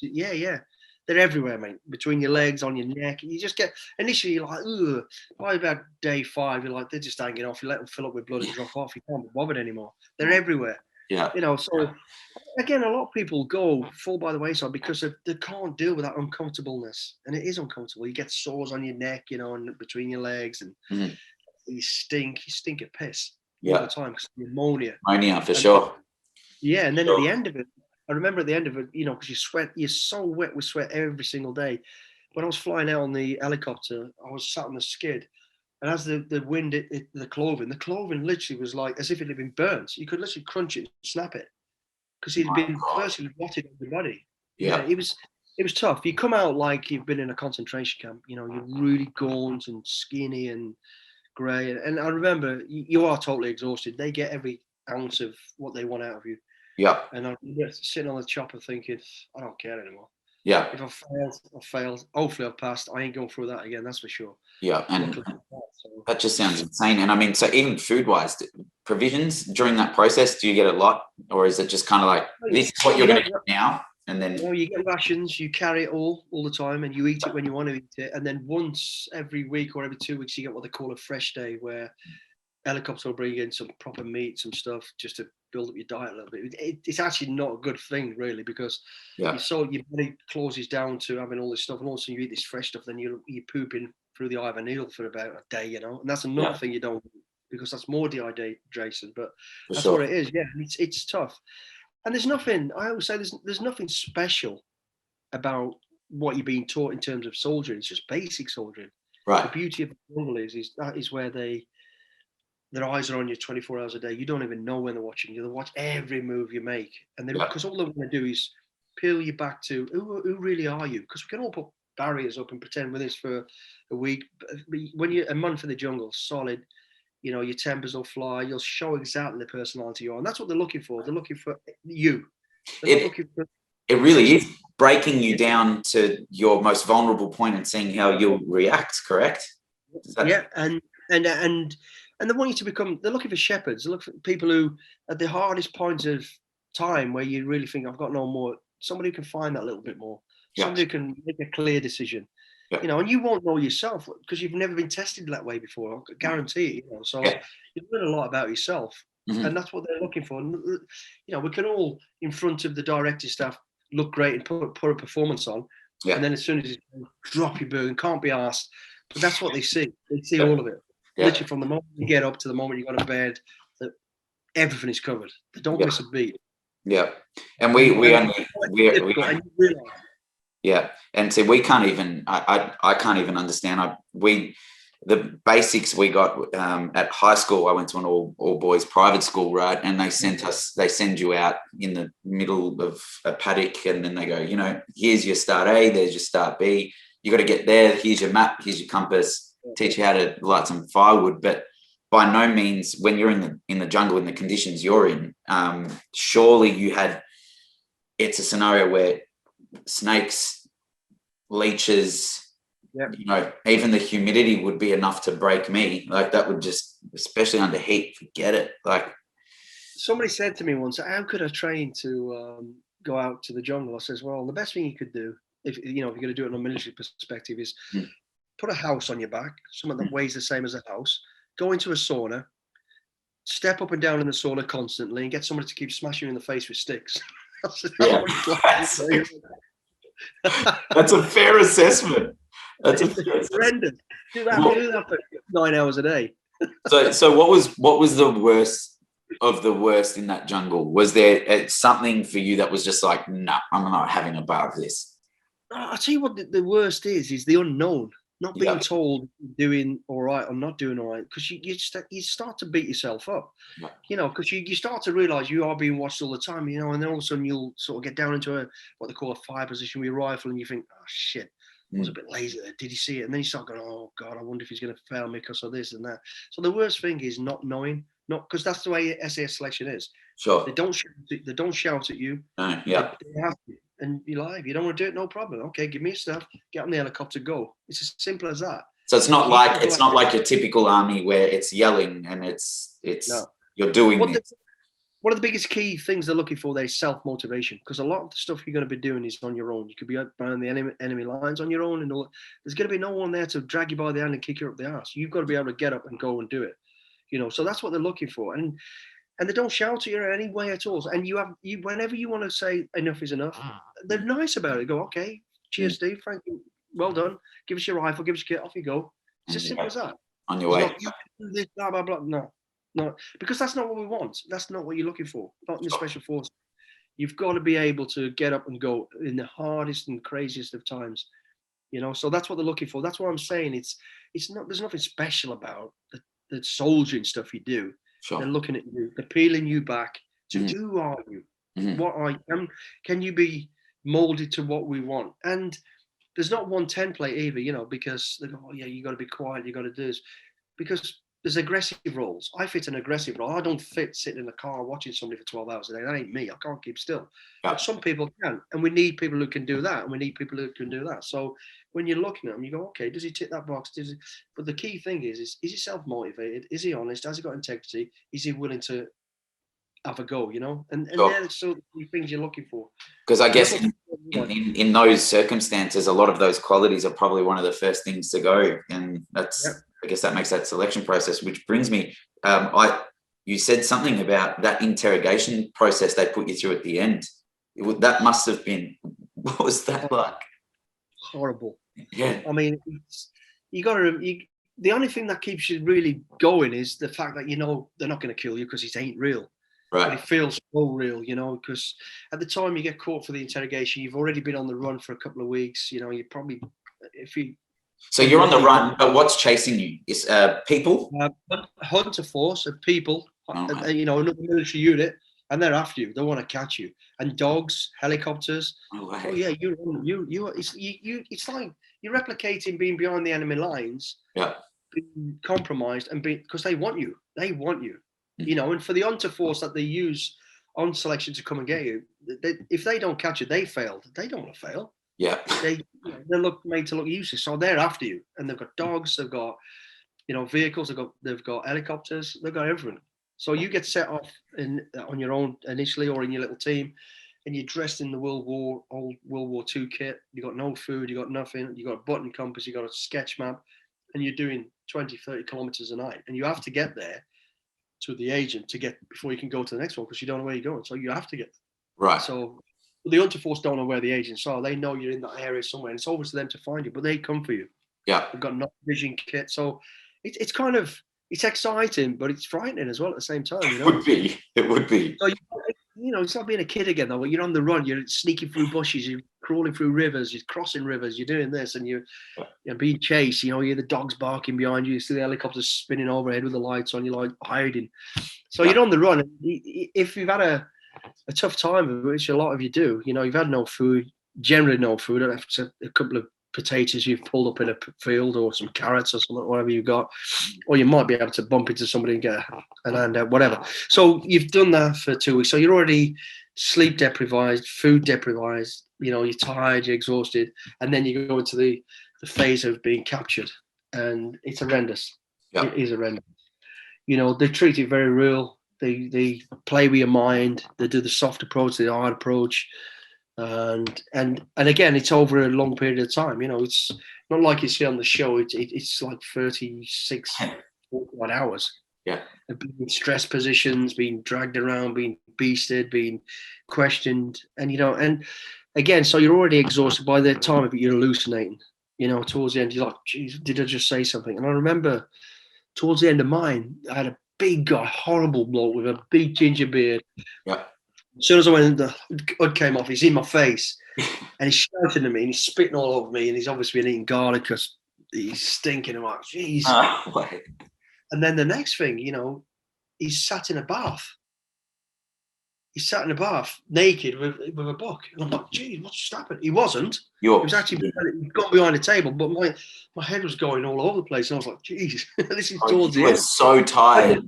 They're everywhere, mate. Between your legs, on your neck. You just get, initially you're like, ugh. By about day 5, you're like, they're just hanging off. You let them fill up with blood and drop off. You can't be bothered anymore. They're everywhere. You know, so again, a lot of people fall by the wayside because they can't deal with that uncomfortableness, and it is uncomfortable. You get sores on your neck, you know, and between your legs, and you stink of piss all the time because pneumonia. For sure. Yeah, and then at the end of it, I remember at the end of it, you know, because you're so wet with sweat every single day. When I was flying out on the helicopter, I was sat on the skid. And as the wind hit the clothing literally was like as if it had been burnt. You could literally crunch it and snap it because it had been virtually rotted on the body. It was tough. You come out like you've been in a concentration camp. You know, you're really gaunt and skinny and grey. And I remember you are totally exhausted. They get every ounce of what they want out of you. And I remember sitting on the chopper thinking, I don't care anymore. If I failed. Hopefully I've passed. I ain't going through that again, that's for sure. And that just sounds insane. And I mean, so even food-wise, provisions during that process, do you get a lot? Or is it just kind of like, this is what you're going to get now? And then... No, you get rations, you carry it all the time, and you eat it when you want to eat it. And then once every week or every 2 weeks, you get what they call a fresh day, where helicopter will bring in some proper meat, some stuff, just to build up your diet a little bit. It's actually not a good thing, really, because your body closes down to having all this stuff, and also you eat this fresh stuff, then you're pooping through the eye of a needle for about a day, you know, and that's another thing you don't do, because that's more dehydration. But that's what it is. It's tough, and there's nothing. I always say there's nothing special about what you're being taught in terms of soldiering. It's just basic soldiering. The beauty of the jungle is that is where their eyes are on you 24 hours a day. You don't even know when they're watching you. They watch every move you make. And because all they want to do is peel you back to who really are you? Because we can all put barriers up and pretend with this for a week. But when you're a month in the jungle, solid, you know, your tempers will fly. You'll show exactly the personality you are. And that's what they're looking for. They're looking for you. It really is breaking you down to your most vulnerable point and seeing how you'll react, correct? And they want you to become, they're looking for shepherds. They're looking for people who, at the hardest point of time where you really think, I've got no more, somebody who can find that little bit more. Somebody who can make a clear decision. You know, and you won't know yourself because you've never been tested that way before. I guarantee it, you know. So you learn a lot about yourself. And that's what they're looking for. And, you know, we can all, in front of the directing staff, look great and put a performance on. And then as soon as you drop your burden, can't be asked. But that's what they see. They see all of it. Literally from the moment you get up to the moment you go to bed, that everything is covered. They don't miss a beat. And and so we can't even. I can't even understand. The basics we got at high school. I went to an all boys private school, right? And they send you out in the middle of a paddock, and then they go, you know, here's your start A, there's your start B. You got to get there. Here's your map. Here's your compass. Teach you how to light some firewood, but by no means, when you're in the jungle in the conditions you're in, surely you had it's a scenario where snakes, leeches, you know, even the humidity would be enough to break me. Like that would just, especially under heat, forget it. Like somebody said to me once, how could I train to go out to the jungle? I says, well, the best thing you could do, if you know, if you're going to do it on a military perspective, is put a house on your back, something that weighs the same as a house, go into a sauna, step up and down in the sauna constantly, and get somebody to keep smashing you in the face with sticks. That's a fair assessment. That's horrendous. Do that for 9 hours a day. So what was the worst of the worst in that jungle? Was there something for you that was just like, no, I'm not having a bar of this? I'll tell you what the worst is the unknown. Not being told doing all right or not doing all right, because you start to beat yourself up, you know, because you start to realize you are being watched all the time, you know, and then all of a sudden you'll sort of get down into what they call a fire position with your rifle, and you think, oh shit, I was a bit lazy there. Did he see it? And then you start going, oh God, I wonder if he's going to fail me because of this and that. So the worst thing is not knowing, because that's the way SAS selection is. Sure. They don't shout at you. They have to. And you're like, if you don't want to do it, no problem. Okay, give me your stuff, get on the helicopter, go. It's as simple as that. So it's not like your typical army where it's yelling and it's you're doing this. One of the biggest key things they're looking for there is self-motivation, because a lot of the stuff you're going to be doing is on your own. You could be out behind the enemy lines on your own, and there's going to be no one there to drag you by the hand and kick you up the arse. You've got to be able to get up and go and do it. You know, so that's what they're looking for. And they don't shout at you in any way at all. And you whenever you want to say enough is enough, they're nice about it. Go, okay, cheers, Steve, thank you, well done. Give us your rifle, give us your kit, off you go. It's as simple as that. On your way. Not, you can do this, blah, blah, blah. No, because that's not what we want. That's not what you're looking for. Not in the special forces. You've got to be able to get up and go in the hardest and craziest of times. You know, so that's what they're looking for. That's what I'm saying. It's not. There's nothing special about the soldiering stuff you do. Sure. They're looking at you. They're peeling you back to who are you? What are you? Can you be molded to what we want? And there's not one template either, you know, because they go, oh yeah, you got to be quiet, you got to do this, because there's aggressive roles. I fit an aggressive role. I don't fit sitting in the car watching somebody for 12 hours a day. That ain't me. I can't keep still. But some people can, and we need people who can do that, and we need people who can do that. So when you're looking at them, you go, okay, does he tick that box? But the key thing is he self-motivated? Is he honest? Has he got integrity? Is he willing to have a go, you know? And they're the sort of things you're looking for. Because I guess in those circumstances, a lot of those qualities are probably one of the first things to go. And that's... I guess that makes that selection process, which brings me, you said something about that interrogation process they put you through at the end. That must have been, what was that like? Horrible. Yeah. I mean, the only thing that keeps you really going is the fact that, you know, they're not going to kill you because it ain't real. Right. But it feels so real, you know, because at the time you get caught for the interrogation, you've already been on the run for a couple of weeks, you know, you probably, So you're on the run, but what's chasing you? Is people? Hunter force of people, you know, another military unit, and they're after you. They want to catch you. And dogs, helicopters. Oh yeah, it's like you're replicating being behind the enemy lines. Yeah. Being compromised and because they want you. They want you. You know, and for the hunter force that they use on selection to come and get you, if they don't catch you, they failed. They don't want to fail. Yeah, they're made to look useless, so they're after you. And they've got dogs, they've got, you know, vehicles, they've got helicopters, they've got everything. So you get set off on your own initially, or in your little team, and you're dressed in the old World War II kit. You got no food, you got nothing. You got a button compass, you got a sketch map, and you're doing 20, 30 kilometers a night, and you have to get there to the agent before you can go to the next one, because you don't know where you're going. So you have to get there. Right. So the hunter force don't know where the agents are. They know you're in that area somewhere, and it's over to them to find you, but they come for you. Yeah. They've got night vision kit. So it's kind of, it's exciting, but it's frightening as well at the same time. You know? It would be. So, you know, it's not being a kid again, though. You're on the run. You're sneaking through bushes. You're crawling through rivers. You're crossing rivers. You're doing this, and you're being chased. You know, you hear the dogs barking behind you. You see the helicopters spinning overhead with the lights on. You're like hiding. So you're on the run. And if you've had a tough time, which a lot of you do, you know, you've had no food, generally no food, after a couple of potatoes you've pulled up in a field, or some carrots or something, whatever you've got, or you might be able to bump into somebody and get an hand out, whatever. So you've done that for 2 weeks, so you're already sleep deprived, food deprived. You know, you're tired, you're exhausted, and then you go into the phase of being captured, and it's horrendous. Yeah. It is horrendous. You know, they treat it very real. They play with your mind. They do the soft approach, the hard approach, and again, it's over a long period of time. You know, it's not like you see on the show. It's like 36 41 hours. Yeah. Being in stress positions, being dragged around, being beasted, being questioned, and you know, and again, so you're already exhausted by the time of it. You're hallucinating. You know, towards the end, you're like, "Geez, did I just say something?" And I remember towards the end of mine, I had a big guy, horrible bloke with a big ginger beard. Yeah. As soon as I went, the hood came off. He's in my face, and he's shouting at me, and he's spitting all over me, and he's obviously been eating garlic because he's stinking. I'm like, "Jeez." And then the next thing, you know, he's sat in a bath. He sat in a bath naked with a book. And I'm like, "Geez, what's just happened?" He wasn't. He was actually he'd got behind a table, but my head was going all over the place. And I was like, "Geez, this is towards the end." So tired.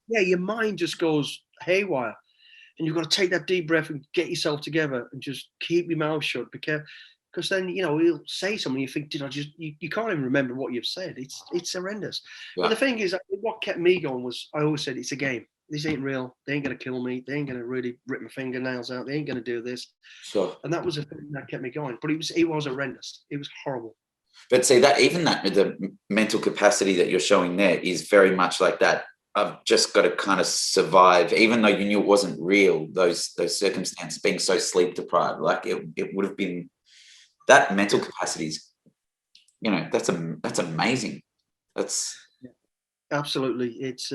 Yeah, your mind just goes haywire. And you've got to take that deep breath and get yourself together and just keep your mouth shut. Because then, you know, he'll say something, you think, did I just, you can't even remember what you've said. It's horrendous. Yeah. But the thing is, what kept me going was, I always said, it's a game. This ain't real. They ain't going to kill me. They ain't going to really rip my fingernails out. They ain't going to do this. Sure. And that was the thing that kept me going. But it was horrendous. It was horrible. But see, the mental capacity that you're showing there is very much like that. I've just got to kind of survive, even though you knew it wasn't real, those circumstances, being so sleep deprived, like it would have been, that mental capacity is, you know, that's amazing. That's absolutely. It's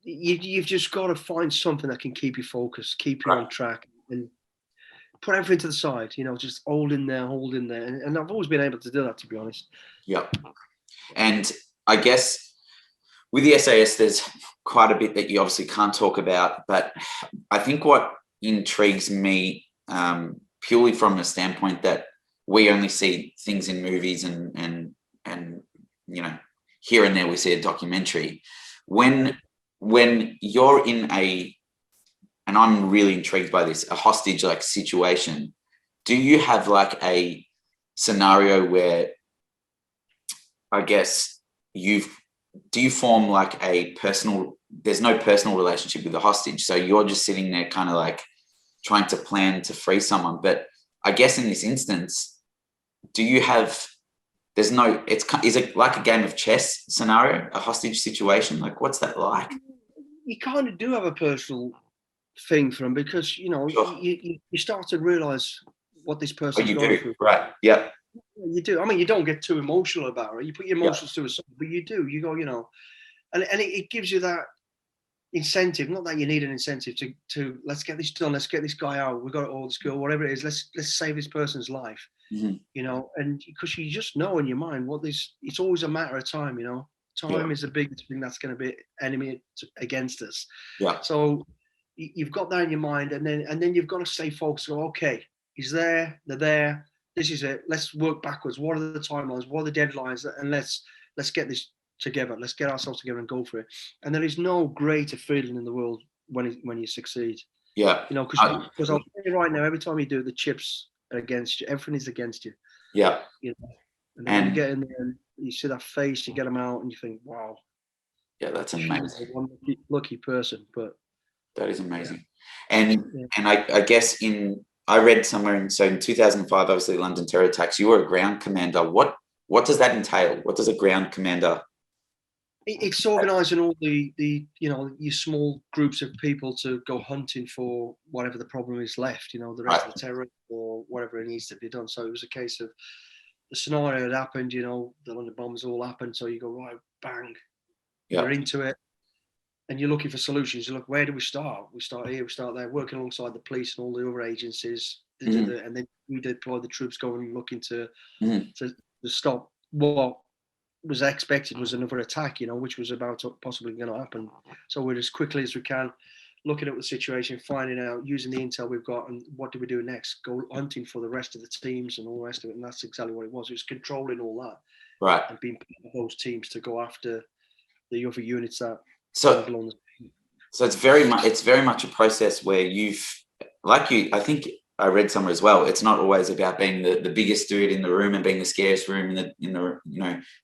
you've just got to find something that can keep you focused, keep you on track, and put everything to the side, you know, just hold in there. And I've always been able to do that, to be honest. Yeah. And I guess with the SAS, there's quite a bit that you obviously can't talk about, but I think what intrigues me, purely from the standpoint that we only see things in movies and you know, here and there we see a documentary. When you're in and I'm really intrigued by this, a hostage like situation, do you have like a scenario where, I guess, do you form like there's no personal relationship with the hostage, so you're just sitting there kind of like trying to plan to free someone? But I guess in this instance, is it like a game of chess scenario, a hostage situation? Like, what's that like? You kind of do have a personal thing for them, because, you know, sure. you start to realize what this person's going through. Right. Yeah. You do. I mean, you don't get too emotional about it. You put your emotions to a side, but you do. You go, you know, and it gives you that incentive. Not that you need an incentive to let's get this done. Let's get this guy out. We've got it all, this girl, whatever it is. Let's save this person's life. Mm-hmm. You know, and because you just know in your mind it's always a matter of time. You know, time is the biggest thing that's going to be enemy against us. Yeah. So you've got that in your mind, and then you've got to stay focused. Go, okay, he's there. They're there. This is it. Let's work backwards. What are the timelines? What are the deadlines? And let's get this together. Let's get ourselves together and go for it. And there is no greater feeling in the world when you succeed. Yeah. You know, because I'll tell you right now, every time you do, the chips are against you. Everything is against you. Yeah. You know, and then you get in there and you see that face, you get them out, and you think, wow. Yeah, that's amazing. One lucky person, but that is amazing. And I guess I read somewhere in 2005, obviously London terror attacks, you were a ground commander. What does that entail? What does a ground commander? It's organising all the you know, your small groups of people to go hunting for whatever the problem is left, you know, the rest of the terror or whatever it needs to be done. So it was a case of the scenario had happened, you know, the London bombs all happened. So you go, right, bang, you're into it. And you're looking for solutions. You look, where do we start? We start here, we start there, working alongside the police and all the other agencies. And then we deploy the troops going and looking to stop what was expected was another attack, you know, which was about to possibly going to happen. So we're as quickly as we can looking at the situation, finding out, using the intel we've got, and what do we do next? Go hunting for the rest of the teams and all the rest of it. And that's exactly what it was. It was controlling all that. Right. And being part of those teams to go after the other units that belong. So it's very much a process where I think I read somewhere as well, it's not always about being the biggest dude in the room and being the scariest room in the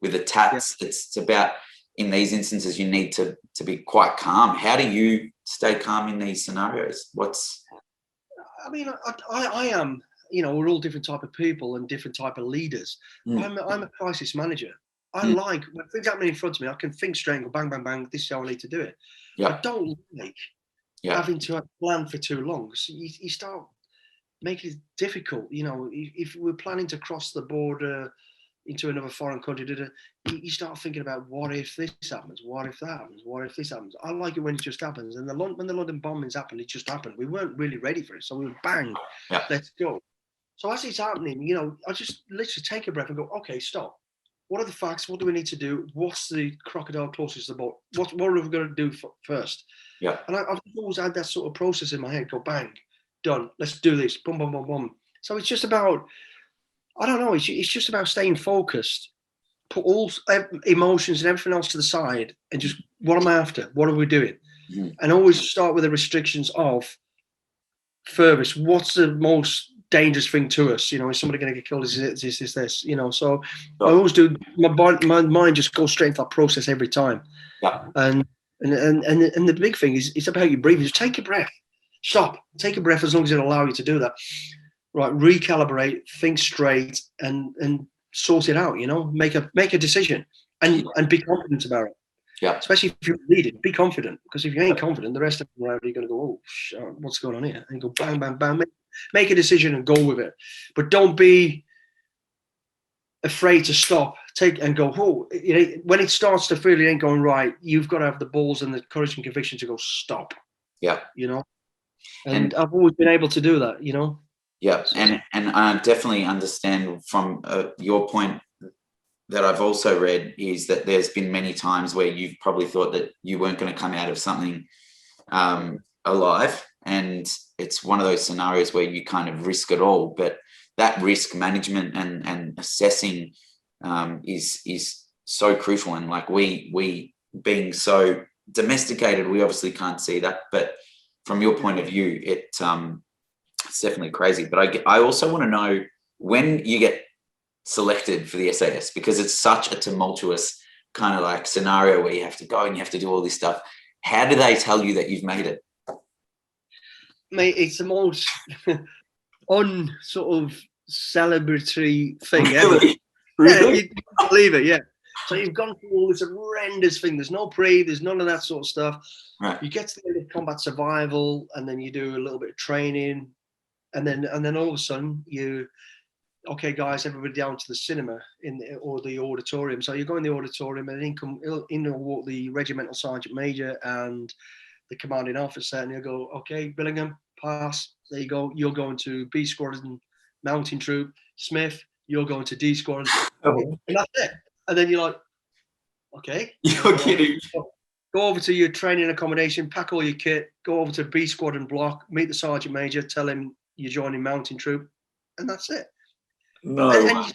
with the tats. Yeah. It's about, in these instances, you need to be quite calm. How do you stay calm in these scenarios? I mean, I am, we're all different type of people and different type of leaders. I'm a crisis manager. I like, when things happen in front of me, I can think straight and go bang, bang, bang, this is how I need to do it. Yeah. I don't like having to plan for too long. So you start making it difficult. If we're planning to cross the border into another foreign country, you start thinking about, what if this happens? What if that happens? What if this happens? I like it when it just happens. And when the London bombings happened, it just happened. We weren't really ready for it. So we were bang, let's go. So as it's happening, I just literally take a breath and go, okay, stop. What are the facts? What do we need to do? What's the crocodile closest to the boat? What are we going to do first? Yeah. And I've always had that sort of process in my head. Go bang, done. Let's do this. Boom, boom, boom, boom. So it's just about, I don't know. It's just about staying focused. Put all emotions and everything else to the side, and just, what am I after? What are we doing? Mm-hmm. And always start with the restrictions of furthest. What's the most dangerous thing to us? Is somebody going to get killed? Is this? So I always do. My mind just goes straight into that process every time. Yeah. And the big thing is, it's about your breathing. Just take a breath. Stop. Take a breath, as long as it'll allow you to do that. Right. Recalibrate. Think straight and sort it out. Make a decision and be confident about it. Yeah. Especially if you lead it, be confident, because if you ain't confident, the rest of them around you're going to go, oh, shit, what's going on here? And go bang, bang, bang. Make a decision and go with it. But don't be afraid to stop. Take and go, oh, when it starts to feel it ain't going right, you've got to have the balls and the courage and conviction to go, stop. Yeah. And I've always been able to do that, Yeah. And I definitely understand from your point that I've also read is that there's been many times where you've probably thought that you weren't going to come out of something alive. And it's one of those scenarios where you kind of risk it all, but that risk management and assessing is so crucial. And like we being so domesticated, we obviously can't see that, but from your point of view, it's definitely crazy. But I also want to know, when you get selected for the SAS, because it's such a tumultuous kind of like scenario where you have to go and you have to do all this stuff. How do they tell you that you've made it? Mate, it's the most sort of celebratory thing ever. Really? Yeah, you can't believe it, yeah. So you've gone through all this horrendous thing. There's no pre, there's none of that sort of stuff. Right. You get to the end of combat survival, and then you do a little bit of training, and then all of a sudden okay, guys, everybody down to the cinema or the auditorium. So you go in the auditorium, and in walk the regimental sergeant major and the commanding officer, and you go, okay, Billingham, pass. There you go. You're going to B squadron, mountain troop. Smith, you're going to D squadron. Oh. And that's it. And then you're like, okay. You're kidding. Go over to your training accommodation, pack all your kit, go over to B squadron block, meet the sergeant major, tell him you're joining mountain troop, and that's it. No. And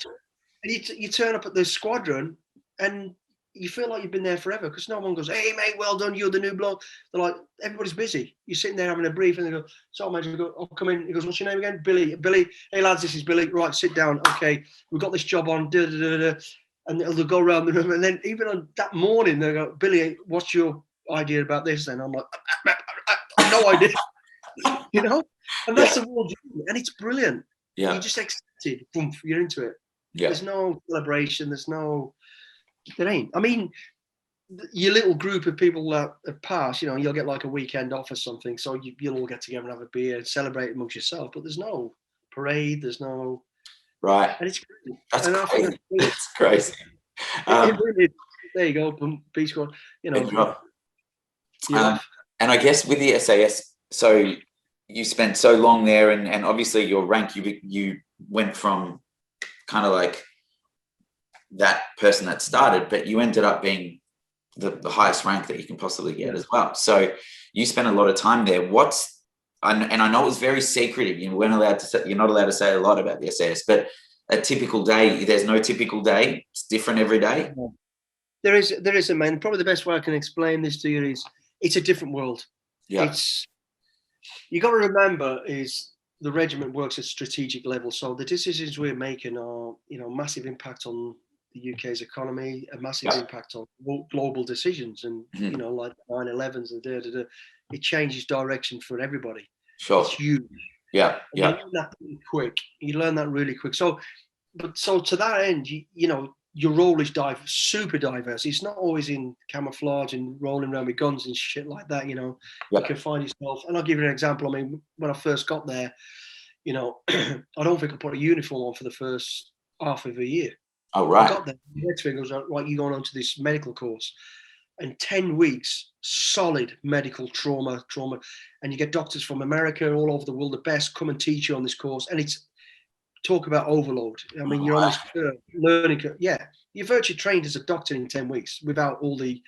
you turn up at the squadron, and you feel like you've been there forever, because no one goes, hey, mate, well done, you're the new bloke. They're like, everybody's busy. You're sitting there having a brief, and they go, sergeant major, go, oh, come in. He goes, what's your name again? Billy. Hey, lads, this is Billy. Right, sit down. Okay, we've got this job on. Da, da, da, da. And they'll go around the room, and then even on that morning, they go, Billy, what's your idea about this? Then I'm like, no idea. And that's the world, and it's brilliant. Yeah. You just accepted, boom, you're into it. Yeah. There's no celebration. There ain't. I mean, your little group of people that have passed, you'll get like a weekend off or something. So you'll all get together and have a beer and celebrate amongst yourself. But there's no parade. There's no. Right. And it's crazy. That's crazy. It's crazy. There you go. Boom, B squad. And I guess with the SAS, so you spent so long there, and obviously your rank, you went from kind of like that person that started, but you ended up being the highest rank that you can possibly get as well. So you spent a lot of time there. And I know it was very secretive. You weren't allowed to say, you're not allowed to say a lot about the SAS, but a typical day, there's no typical day. It's different every day. There is a man. Probably the best way I can explain this to you is, it's a different world. It's, you got to remember is the regiment works at strategic level. So the decisions we're making are, massive impact on the UK's economy, a massive impact on global decisions. And, like 9/11s and it changes direction for everybody. Sure. It's huge. Yeah. And you learn that really quick. You learn that really quick. So to that end, your role is super diverse. It's not always in camouflage and rolling around with guns and shit like that. You can find yourself. And I'll give you an example. I mean, when I first got there, I don't think I put a uniform on for the first half of a year. Oh, right. I got there. The next thing was like, you're going on to this medical course. And 10 weeks, solid medical trauma. And you get doctors from America, all over the world, the best, come and teach you on this course. And it's, talk about overload. I mean, you're on this learning curve. Yeah, you're virtually trained as a doctor in 10 weeks without all the,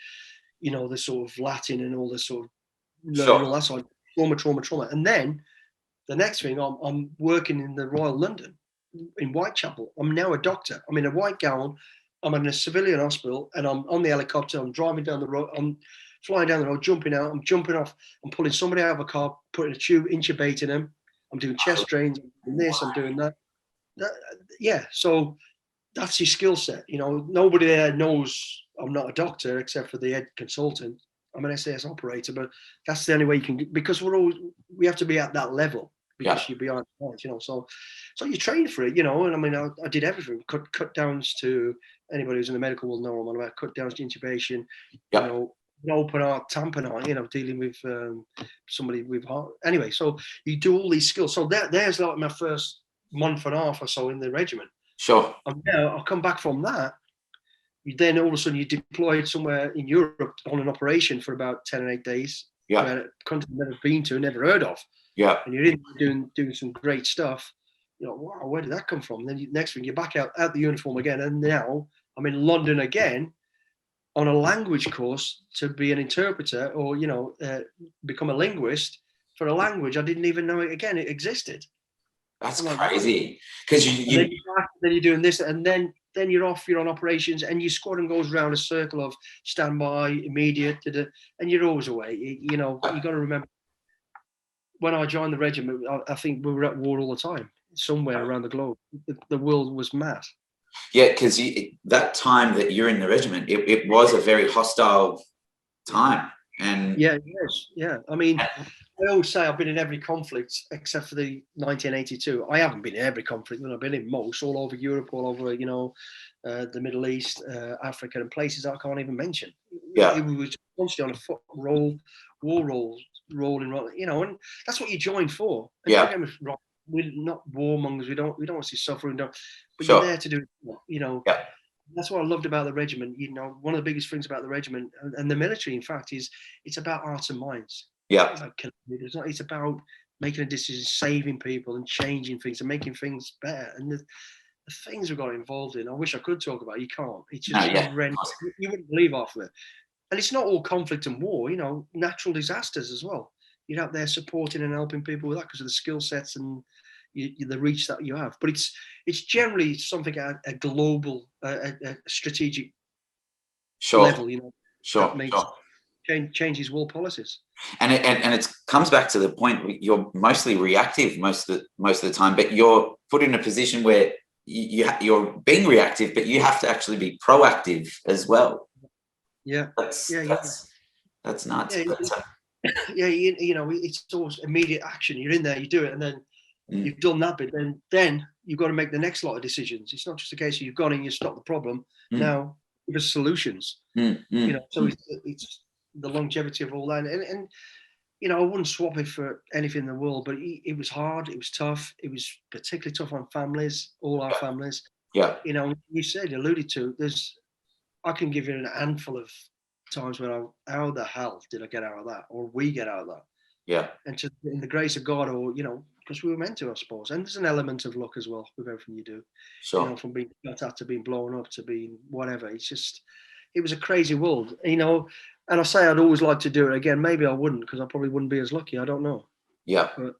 the sort of Latin and all the sort of learning, all that sort of trauma. And then the next thing, I'm working in the Royal London in Whitechapel. I'm now a doctor. I'm in a white gown. I'm in a civilian hospital, and I'm on the helicopter. I'm driving down the road. I'm flying down the road, jumping out. I'm jumping off. I'm pulling somebody out of a car, putting a tube, intubating them. I'm doing chest drains. I'm doing this. I'm doing that. So that's your skill set. Nobody there knows I'm not a doctor except for the head consultant. I'm an SAS operator, but that's the only way you can, because we have to be at that level, because you're beyond point, so you train for it, and I mean, I did everything, cut downs to anybody who's in the medical will know what I'm about, cut downs to intubation, open heart, tamponade heart, dealing with somebody with heart. Anyway, so you do all these skills. So there's like my first month and a half or so in the regiment. Sure. And now I'll come back from that. Then all of a sudden you deployed somewhere in Europe on an operation for about 10 or 8 days. Yeah. A country I've never been to, never heard of. Yeah. And you're in doing some great stuff. Wow, where did that come from? And then next thing you're back out the uniform again. And now I'm in London again on a language course to be an interpreter or, become a linguist for a language I didn't even know it existed. That's crazy. Because then you're doing this, and then you're off, you're on operations, and your squadron goes around a circle of standby, immediate, and you're always away. You got to remember, when I joined the regiment, I think we were at war all the time, somewhere around the globe. The world was mad. Yeah, because that time that you're in the regiment, it was a very hostile time. And yeah, it was. Yeah, I mean, I always say I've been in every conflict except for the 1982. I haven't been in every conflict, but I've been in most, all over Europe, all over, the Middle East, Africa, and places I can't even mention. Yeah. It was constantly on a foot roll, war rolls, rolling, and that's what you join for. And yeah. We're not warmongers. We don't want to see suffering. But sure. You're there to do, Yeah. That's what I loved about the regiment. One of the biggest things about the regiment and the military, in fact, is it's about hearts and minds. Yeah. It's about making a decision, saving people and changing things and making things better. And the things we got involved in, I wish I could talk about. You can't. It's just horrendous. You wouldn't believe half of it. And it's not all conflict and war, natural disasters as well. You're out there supporting and helping people with that because of the skill sets and the reach that you have. But it's generally something at a global, a strategic level, Sure. that makes changes world policies. And it comes back to the point, you're mostly reactive most of the time, but you're put in a position where you're being reactive, but you have to actually be proactive as well. Yeah. That's nuts. It's always immediate action. You're in there, you do it, and then you've done that bit. Then you've got to make the next lot of decisions. It's not just a case of you've gone in, you stop the problem. Now there's solutions. So it's the longevity of all that, and I wouldn't swap it for anything in the world. But it was hard. It was tough. It was particularly tough on families, all our families. Yeah. You alluded to. I can give you a handful of times when how the hell did I get out of that, or we get out of that? Yeah. And in the grace of God, or because we were meant to, I suppose. And there's an element of luck as well with everything you do. Sure. From being shot at to being blown up to being whatever. It was a crazy world, And I say I'd always like to do it again. Maybe I wouldn't, because I probably wouldn't be as lucky. I don't know. Yeah. But,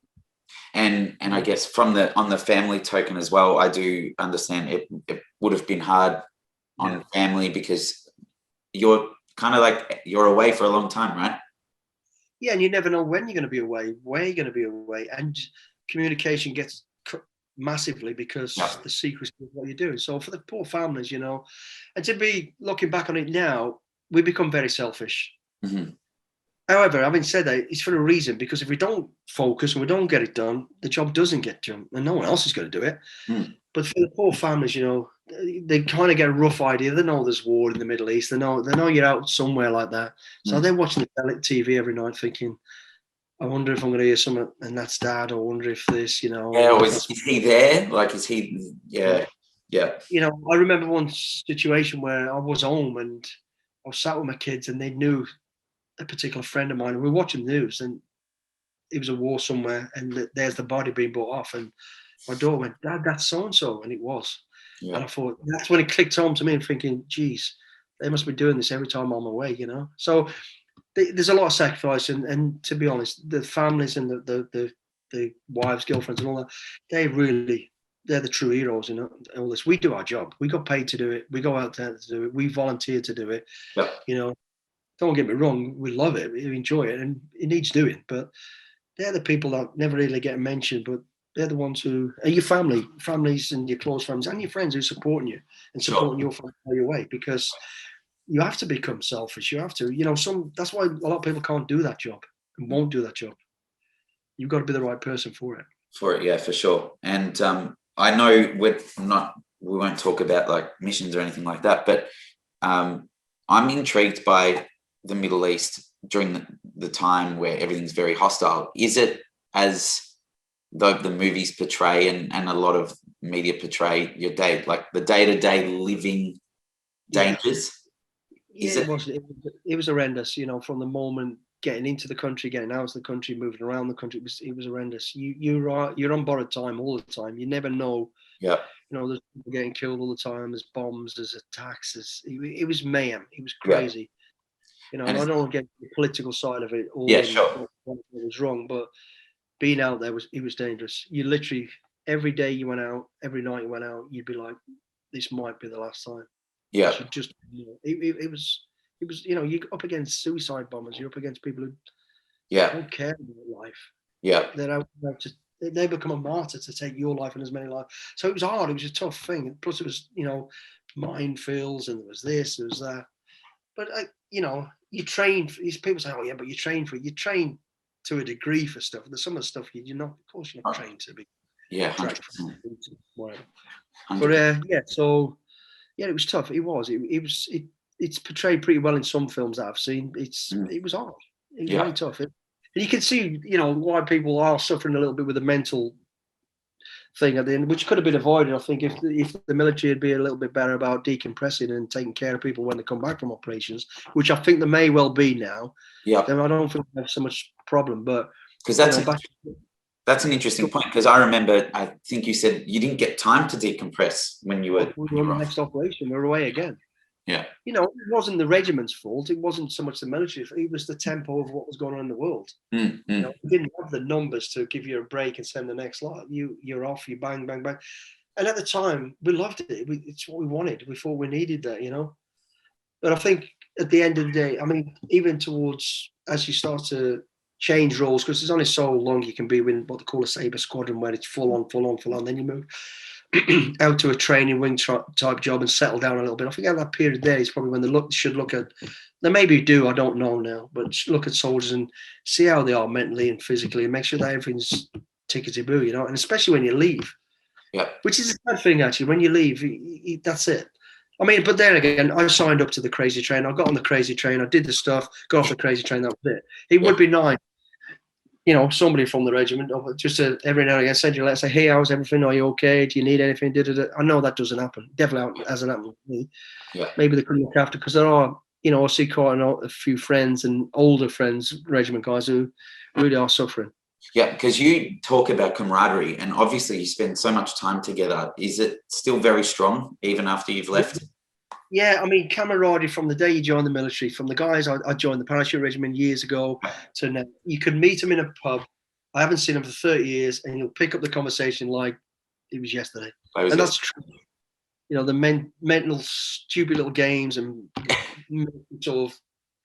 and I guess on the family token as well, I do understand it would have been hard on family, because you're kind of like you're away for a long time, right? Yeah, and you never know when you're going to be away, where you're going to be away, and communication gets cut massively because the secrecy of what you're doing. So for the poor families, you know, and to be looking back on it now, we become very selfish. Mm-hmm. However, having said that, it's for a reason, because if we don't focus and we don't get it done, the job doesn't get done, and no one else is going to do it. Mm. But for the poor families, you know, they kind of get a rough idea. They know there's war in the Middle East. They know you're out somewhere like that. So they're watching the TV every night, thinking, "I wonder if I'm going to hear something, and that's Dad. I wonder if this, you know." Yeah, is he there? Like, is he? Yeah, yeah. You know, I remember one situation where I was home and I was sat with my kids, and they knew a particular friend of mine, and we were watching the news, and it was a war somewhere, and there's the body being brought off, and my daughter went, "Dad, that's so and so," and it was. Yeah. And I thought, that's when it clicked home to me, and thinking, geez, they must be doing this every time I'm away, you know. So there's a lot of sacrifice, and to be honest, the families and the wives, girlfriends, and all that, they're the true heroes in all this. We do our job. We got paid to do it. We go out there to do it. We volunteer to do it. Yeah. You know, don't get me wrong. We love it. We enjoy it, and it needs doing. But they're the people that never really get mentioned. But they're the ones who are your families and your close friends and your friends who are supporting you and supporting your family your way, because you have to become selfish. You have to, you know, that's why a lot of people can't do that job and won't do that job. You've got to be the right person for it. Yeah, for sure. And I know we won't talk about like missions or anything like that, but I'm intrigued by the Middle East during the time where everything's very hostile. Is it as the movies portray and a lot of media portray your day, like the day-to-day living dangers? Yeah, it was horrendous, you know, from the moment getting into the country, getting out of the country, moving around the country. It was horrendous. You're on borrowed time all the time. You never know. Yeah. You know, there's people getting killed all the time. There's bombs. There's attacks. It was mayhem. It was crazy. Yeah. You know, and I don't want to get the political side of it. Sure. What was wrong, but being out there was dangerous. You literally every day you went out, every night you went out, you'd be like, this might be the last time. Yeah. So just it was, you know, you're up against suicide bombers. You're up against people who don't care about life. Yeah. They're out to they become a martyr to take your life and as many lives. So it was hard. It was a tough thing. Plus it was, you know, minefields, and there was this, there was that. But you know, you train for these people say, "Oh yeah, but you train for it." You train to a degree for stuff. There's some of the stuff you're not, of course, you're not trained to be. Yeah, 100%. But so it was tough. It was. It's portrayed pretty well in some films that I've seen. It was hard. It was really tough. And you can see, you know, why people are suffering a little bit with the mental thing at the end, which could have been avoided. I think if the military had been a little bit better about decompressing and taking care of people when they come back from operations, which I think they may well be now. Yeah. Then I don't think they have so much problem. But because that's an interesting point, because I remember, I think you said you didn't get time to decompress when you were on the next operation. We were away again. Yeah. You know, it wasn't the regiment's fault. It wasn't so much the military. It was the tempo of what was going on in the world. You know, we didn't have the numbers to give you a break and send the next lot. You're off. You bang, bang, bang. And at the time, we loved it. It's what we wanted. We thought we needed that. You know. But I think at the end of the day, I mean, even towards as you start to change roles, because there's only so long you can be in what they call a Sabre squadron, where it's full on. Then you move out to a training wing type job and settle down a little bit. I think at that period there is probably when they should look at, they maybe do, I don't know now, but look at soldiers and see how they are mentally and physically and make sure that everything's tickety-boo, you know, and especially when you leave. Yeah. Which is a bad thing, actually. When you leave, that's it. I mean, but then again, I signed up to the crazy train. I got on the crazy train. I did the stuff, got off the crazy train. That was it. It would be nice, you know, somebody from the regiment, just to every now and again send you a letter, say, "Hey, how's everything? Are you okay? Do you need anything?" I know that doesn't happen. Definitely hasn't happened with me. Yeah. Maybe they couldn't look after, because there are, you know, I see quite a few friends and older friends, regiment guys, who really are suffering. Yeah, because you talk about camaraderie, and obviously you spend so much time together. Is it still very strong even after you've left? Yeah, I mean, camaraderie from the day you join the military, from the guys I joined the parachute regiment years ago to now. You could meet them in a pub. I haven't seen them for 30 years, and you'll pick up the conversation like it was yesterday. That's true. You know, the mental, stupid little games and sort of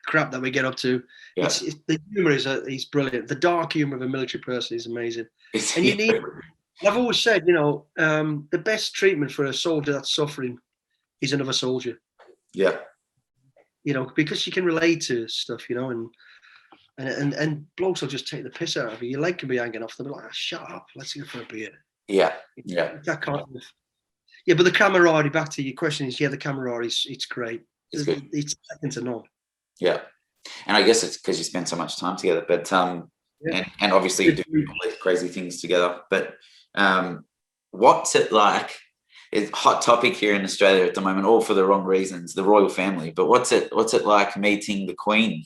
crap that we get up to. Yeah. It's the humor is brilliant. The dark humor of a military person is amazing, and you need. I've always said, the best treatment for a soldier that's suffering is another soldier. Yeah. Because you can relate to stuff, and blokes will just take the piss out of you. Your leg can be hanging off. They'll be like, shut up, let's go for a beer. Yeah. That kind of. Yeah, but the camaraderie. Back to your question is, the camaraderie. It's great. It's good. It's second to none. Yeah, and I guess it's because you spend so much time together. But and obviously you do all these crazy things together. But what's it like? It's a hot topic here in Australia at the moment, all for the wrong reasons, the royal family. But what's it like meeting the Queen?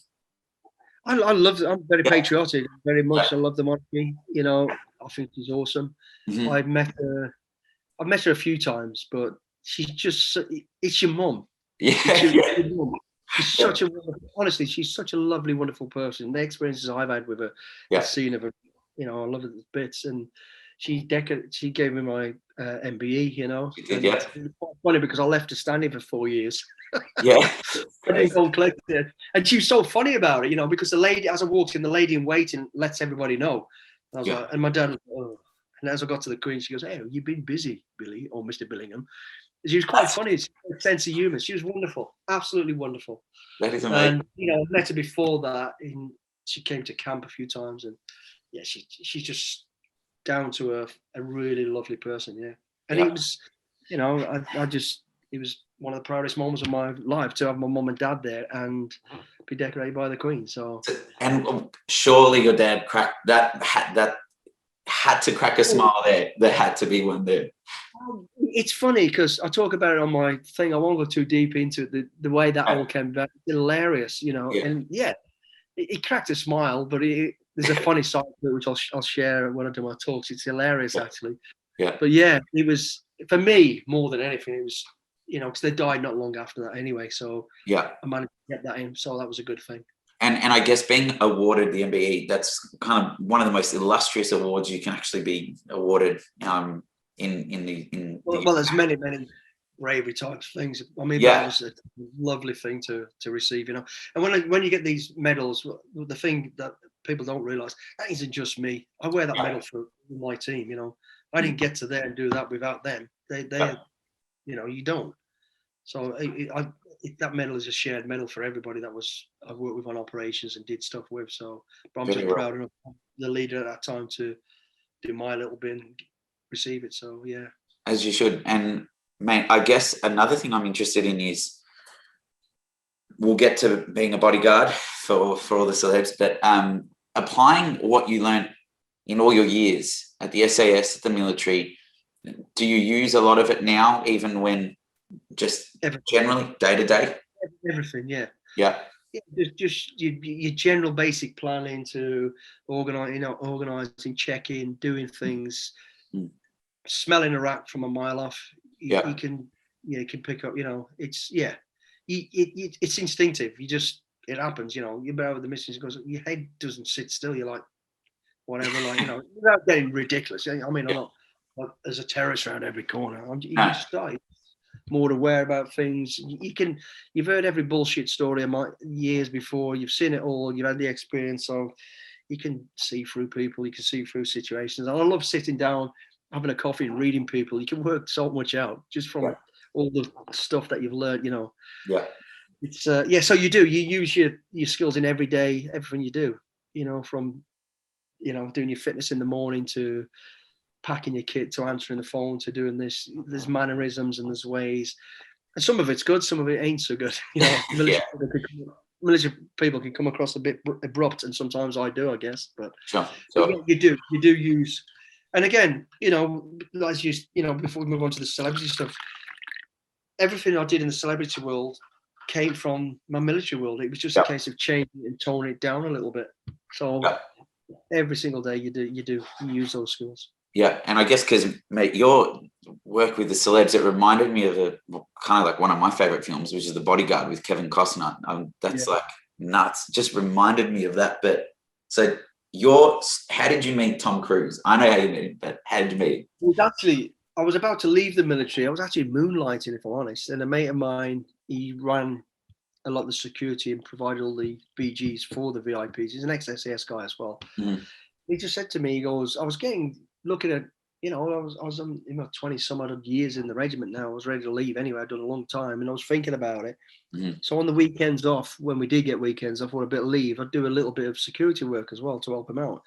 I love it. I'm very patriotic, very much. I love the monarchy. I think she's awesome. Mm-hmm. I've met her a few times, but she's just, it's your mum. Yeah. She's honestly, she's such a lovely, wonderful person. The experiences I've had with her, the scene of her, I love it bits. And she gave me my MBE, It's quite funny because I left her standing for 4 years. Yeah. I didn't go and collect it. And she was so funny about it, because the lady, as I walked in, the lady in waiting lets everybody know. I was like, and my dad was like, oh. And as I got to the Queen, she goes, hey, you've been busy, Billy, or Mr. Billingham. She was quite funny. She had a sense of humour. She was wonderful, absolutely wonderful. That is amazing. And I met her before that. She came to camp a few times, and she's just down to earth, a really lovely person. Yeah, and it was, it was one of the proudest moments of my life to have my mum and dad there and be decorated by the Queen. So, and surely your dad cracked that had to crack a smile there. There had to be one there. It's funny because I talk about it on my thing. I won't go too deep into it. The way that all came back, it's hilarious, And it cracked a smile. But there's a funny side to it which I'll share when I do my talks. It's hilarious actually. Yeah. But it was for me more than anything. It was because they died not long after that anyway. So I managed to get that in. So that was a good thing. And I guess being awarded the MBE, that's kind of one of the most illustrious awards you can actually be awarded in the well, there's many bravery type things. I mean, that was a lovely thing to receive, And when you get these medals, the thing that people don't realise, that isn't just me. I wear that medal for my team. I didn't get to there and do that without them. They you don't. So that medal is a shared medal for everybody that I worked with on operations and did stuff with. So, but I'm just proud enough the leader at that time to do my little bit and receive it. So as you should. And mate, I guess another thing I'm interested in is we'll get to being a bodyguard for all the celebs, but applying what you learned in all your years at the SAS, at the military, do you use a lot of it now, even when just generally day to day? Everything, yeah. Just your general basic planning to organizing, checking, doing things, smelling a rat from a mile off. You can pick up. It's it's instinctive. It happens. You're about with the missions. Goes, your head doesn't sit still. You're like whatever, without getting ridiculous. I mean, I'm not. There's a terrorist around every corner. You just die. More aware about things. You've heard every bullshit story of my years before. You've seen it all. You've had the experience, so you can see through people. You can see through situations. And I love sitting down, having a coffee, and reading people. You can work so much out just from all the stuff that you've learned. It's So you use your skills in everything you do. From doing your fitness in the morning to packing your kit to answering the phone to doing this. There's mannerisms and there's ways, and some of it's good, some of it ain't so good. Military people can come across a bit abrupt, and sometimes I do, I guess. But you do use, and again, as before we move on to the celebrity stuff, everything I did in the celebrity world came from my military world. It was just a case of changing and toning it down a little bit. So every single day you use those skills. Yeah, and I guess because, mate, your work with the celebs, it reminded me of kind of like one of my favourite films, which is The Bodyguard with Kevin Costner. That's like nuts. Just reminded me of that. But so how did you meet Tom Cruise? I know how you met him, but how did you meet him? I was about to leave the military. I was actually moonlighting, if I'm honest. And a mate of mine, he ran a lot of the security and provided all the BGs for the VIPs. He's an ex-SAS guy as well. Mhm. He just said to me, he goes, I was looking at, you know, I was in my 20 some odd years in the regiment now. I was ready to leave anyway. I'd done a long time, and I was thinking about it. Mhm. So on the weekends off, when we did get weekends off or a bit of leave, I'd do a little bit of security work as well to help him out.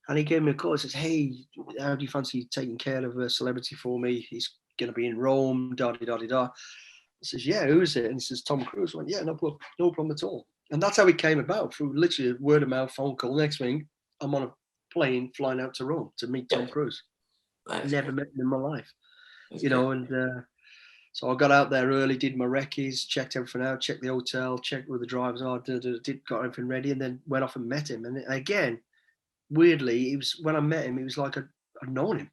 And he gave me a call. He says, hey, how do you fancy taking care of a celebrity for me? He's going to be in Rome, da-di-da-di-da. I says, yeah, who is it? And he says, Tom Cruise. I went, yeah, no problem at all. And that's how it came about, through literally a word of mouth phone call. Next thing, I'm on a plane flying out to Rome to meet Tom Cruise. Never met him in my life, you know. And so I got out there early, did my recce's, checked everything out, checked the hotel, checked where the drivers are, got everything ready, and then went off and met him. And again, weirdly, it was when I met him, it was like I'd known him.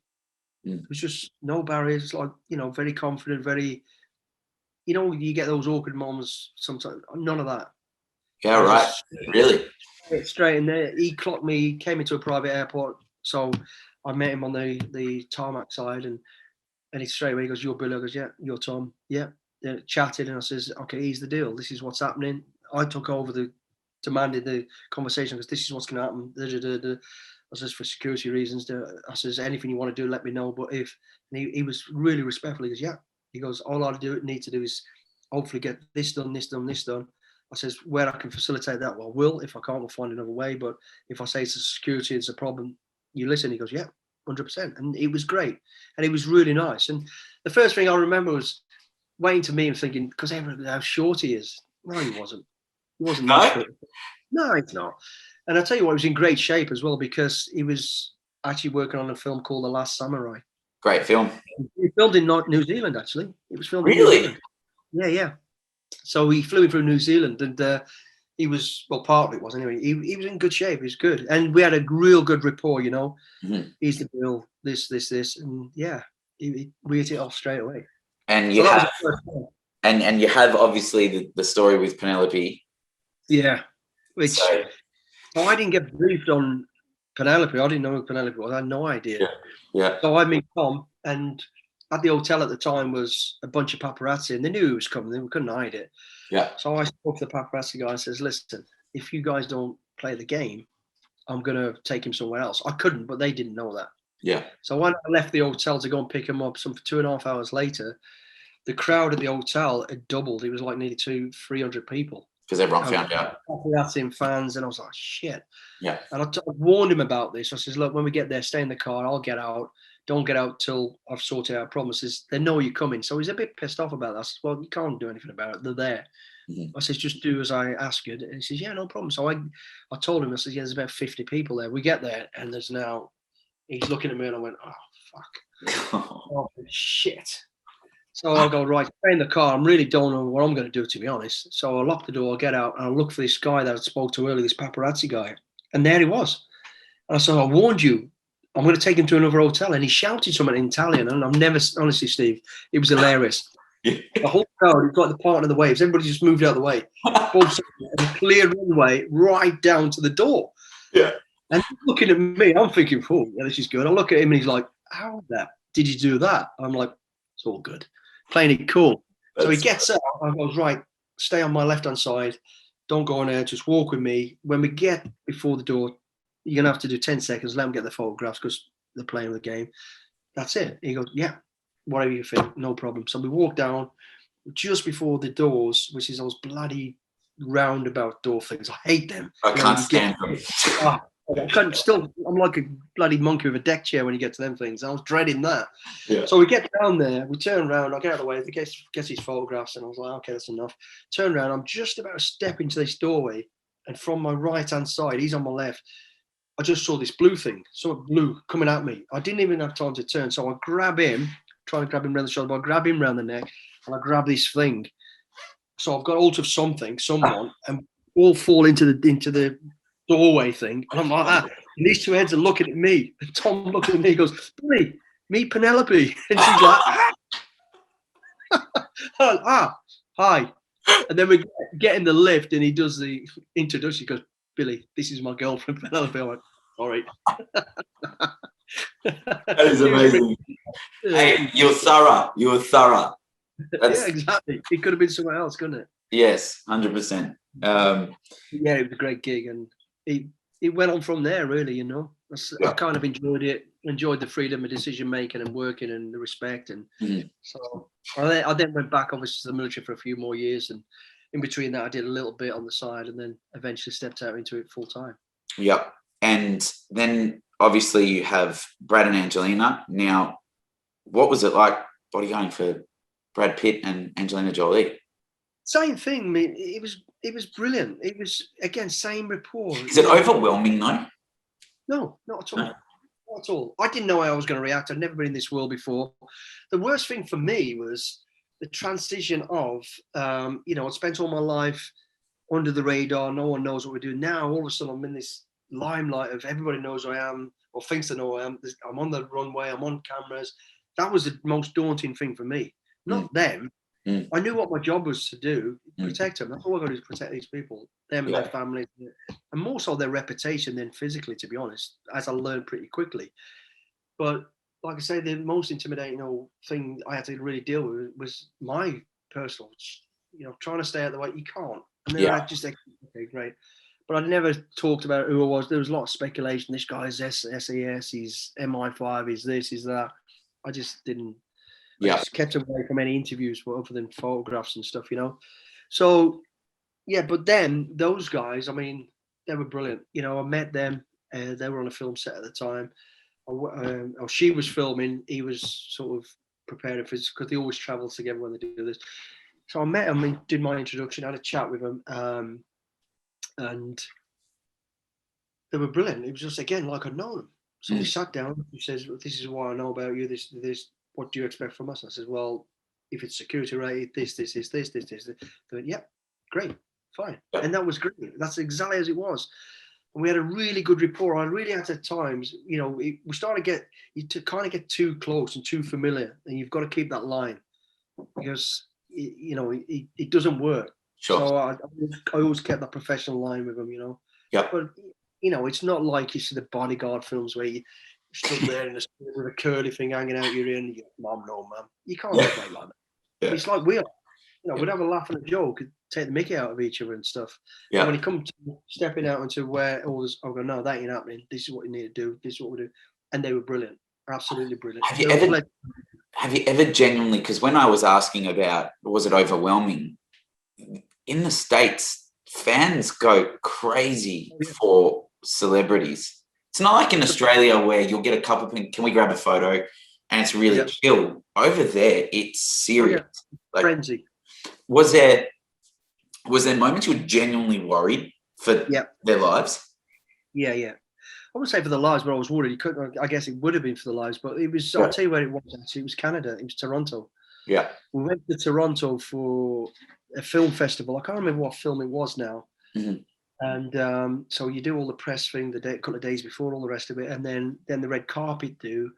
It was just no barriers, like, you know, very confident, very, you know, you get those awkward moments sometimes. None of that. Yeah, right. Really? Straight in there. He clocked me, he came into a private airport. So I met him on the tarmac side, and he straight away goes, you're Billy. I goes, yeah, you're Tom. Yeah. Then chatted, and I says, okay, here's the deal. This is what's happening. I took over demanded the conversation because this is what's going to happen. I says, for security reasons, I says, anything you want to do, let me know. But if, and he was really respectful. He goes, yeah. He goes, all I need to do is hopefully get this done, this done, this done. I says, where I can facilitate that, well, I will. If I can't, we'll find another way. But if I say it's a security, it's a problem, you listen. He goes, yeah, 100%. And it was great. And it was really nice. And the first thing I remember was waiting to meet him, thinking, because everyone, how short he is. No, he wasn't. He wasn't that short. No, it's not. And I'll tell you what, he was in great shape as well, because he was actually working on a film called The Last Samurai. Great film. He filmed in New Zealand, actually. It was filmed in Really? New Zealand. Yeah, yeah. So he flew in through New Zealand, and he was, well, part of it was anyway. He was in good shape. He was good. And we had a real good rapport, you know. Mhm. He's the Bill, this. And yeah, we hit it off straight away. And So you that was have, the first time. and you have obviously the story with Penelope. Yeah. Which, So, I didn't get briefed on Penelope. I didn't know who Penelope was. I had no idea. yeah. So I meet Tom, and at the hotel at the time was a bunch of paparazzi, and they knew he was coming. They couldn't hide it. Yeah. So I spoke to the paparazzi guy and says, listen, if you guys don't play the game, I'm going to take him somewhere else. I couldn't, but they didn't know that. Yeah. So when I left the hotel to go and pick him up, some 2.5 hours later, the crowd at the hotel had doubled. It was like nearly 300 people. Because everyone found out. Paparazzi and fans, and I was like, shit. Yeah. And I warned him about this. I says, look, when we get there, stay in the car. I'll get out. Don't get out till I've sorted out promises. They know you're coming. So he's a bit pissed off about that. I said, well, you can't do anything about it. They're there. Mm-hmm. I says, just do as I ask you. And he says, yeah, no problem. So I told him, I said, yeah, there's about 50 people there. We get there, and there's now, he's looking at me, and I went, oh, fuck. Oh, shit. So I'll go, right, stay in the car. I'm really don't know what I'm going to do, to be honest. So I lock the door, get out, and I look for this guy that I spoke to earlier, this paparazzi guy. And there he was. And I said, I warned you. I'm going to take him to another hotel. And he shouted something in Italian. And I've never, honestly, Steve, it was hilarious. The whole crowd, it's like the part of the waves. Everybody just moved out of the way. Both sides, and a clear runway right down to the door. Yeah. And he's looking at me, I'm thinking, oh, yeah, this is good. I look at him, and he's like, how did you do that? I'm like, it's all good. Playing it cool. So he gets up. I goes, right, stay on my left-hand side. Don't go on there. Just walk with me. When we get before the door, you're going to have to do 10 seconds. Let them get the photographs because they're playing the game. That's it. He goes, yeah, whatever you think, no problem. So we walk down just before the doors, which is those bloody roundabout door things. I hate them. I can't stand them. I'm like a bloody monkey with a deck chair when you get to them things. I was dreading that. Yeah. So we get down there, we turn around, I get out of the way, he gets his photographs, and I was like, okay, that's enough. Turn around, I'm just about to step into this doorway, and from my right-hand side, he's on my left, I just saw this blue thing, something blue coming at me. I didn't even have time to turn, so I grab him, trying to grab him around the shoulder, but I grab him around the neck, and I grab this thing. So I've got hold of someone, and all fall into the doorway thing, and I'm like that. And these two heads are looking at me. And Tom looks at me, he goes, Billy, meet Penelope. And she's like, hi. And then we get in the lift, and he does the introduction. He goes, Billy, this is my girlfriend, Penelope. I went, all right. That is amazing. Hey, you're thorough. Yeah, exactly. It could have been somewhere else, couldn't it? Yes, 100%. Yeah, it was a great gig, and it went on from there. Really, you know, I kind of enjoyed the freedom of decision making and working and the respect, and so I then went back obviously to the military for a few more years, and in between that I did a little bit on the side, and then eventually stepped out into it full time. Yep. And then obviously you have Brad and Angelina. Now, what was it like bodyguarding for Brad Pitt and Angelina Jolie? Same thing. I mean, it was brilliant. It was, again, same rapport. Is it overwhelming though? No, not at all. No. Not at all. I didn't know how I was going to react. I'd never been in this world before. The worst thing for me was the transition of, I'd spent all my life under the radar. No one knows what we're doing. Now, all of a sudden, I'm in this limelight of everybody knows who I am or thinks they know who I am. I'm on the runway. I'm on cameras. That was the most daunting thing for me. Not them. I knew what my job was to do, protect them. That's all I got to do is protect these people, them and their families, and more so their reputation than physically, to be honest, as I learned pretty quickly. But like I say, the most intimidating thing I had to really deal with was my personal, trying to stay out of the way. You can't. And then I just think, okay, great. But I never talked about who I was. There was a lot of speculation. This guy's SAS, he's MI5, he's this, he's that. I just didn't. I just kept away from any interviews other than photographs and stuff, So, but then those guys, I mean, they were brilliant. I met them. They were on a film set at the time. She was filming. He was sort of preparing for this because they always travel together when they do this. So I met him and did my introduction, had a chat with him. And they were brilliant. It was just, again, like I'd known them. So we sat down. He says, this is what I know about you. This. What do you expect from us? I said, well, if it's security rated, this. They went, yep, great, fine. Yep. And that was great. That's exactly as it was. And we had a really good rapport. I really had at times, we started to kind of get too close and too familiar. And you've got to keep that line because, it doesn't work. Sure. So I always kept that professional line with them, Yeah. But, it's not like you see the Bodyguard films where you stood there with a curly thing hanging out your ear and you go, Mom, no, man. You can't play like that. Yeah. It's like we'd have a laugh and a joke, take the mickey out of each other and stuff. Yeah. And when you come to stepping out into where all this, I go, no, that ain't happening. This is what you need to do. This is what we do. And they were brilliant. Absolutely brilliant. Have you ever genuinely, because when I was asking about, was it overwhelming? In the States, fans go crazy for celebrities. It's not like in Australia where you'll get a couple of, can we grab a photo? And it's really chill. Over there, it's serious. Like, frenzy. Was there moments you were genuinely worried for their lives? Yeah. I wouldn't say for the lives, but I was worried. I guess it would have been for the lives, but it was, I'll tell you where it was actually. It was Canada. It was Toronto. Yeah. We went to Toronto for a film festival. I can't remember what film it was now. Mm-hmm. And so you do all the press thing a couple of days before, all the rest of it, and then the red carpet do,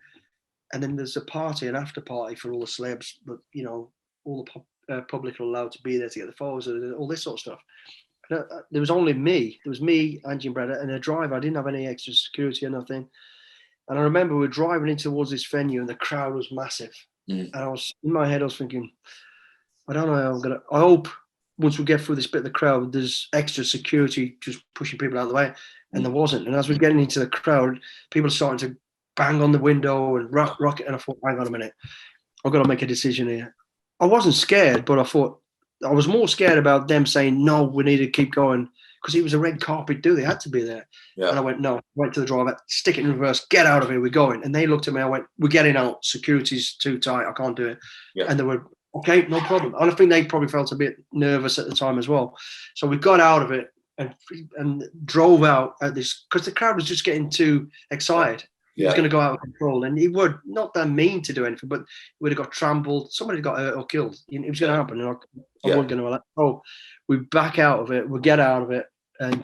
and then there's a party, an after party for all the celebs, but all the public are allowed to be there to get the photos and all this sort of stuff. There was only me. There was me, Angie and Brad, and a driver. I didn't have any extra security or nothing. And I remember we were driving in towards this venue, and the crowd was massive. And I was in my head, I was thinking, I don't know how I hope once we get through this bit of the crowd, there's extra security just pushing people out of the way. And there wasn't. And as we're getting into the crowd, people are starting to bang on the window and rock it. And I thought, hang on a minute, I've got to make a decision here. I wasn't scared, but I thought I was more scared about them saying, no, we need to keep going. Because it was a red carpet do. They had to be there. Yeah. And I went, no, went to the driver, stick it in reverse, get out of here, we're going. And they looked at me, I went, we're getting out. Security's too tight, I can't do it. Yeah. And they were, okay, no problem. And I think they probably felt a bit nervous at the time as well. So we got out of it and drove out at this, because the crowd was just getting too excited. It was going to go out of control. And he would not that mean to do anything, but he would have got trampled. Somebody got hurt or killed. It was going to happen. And I wasn't going to let go. We back out of it. We get out of it. And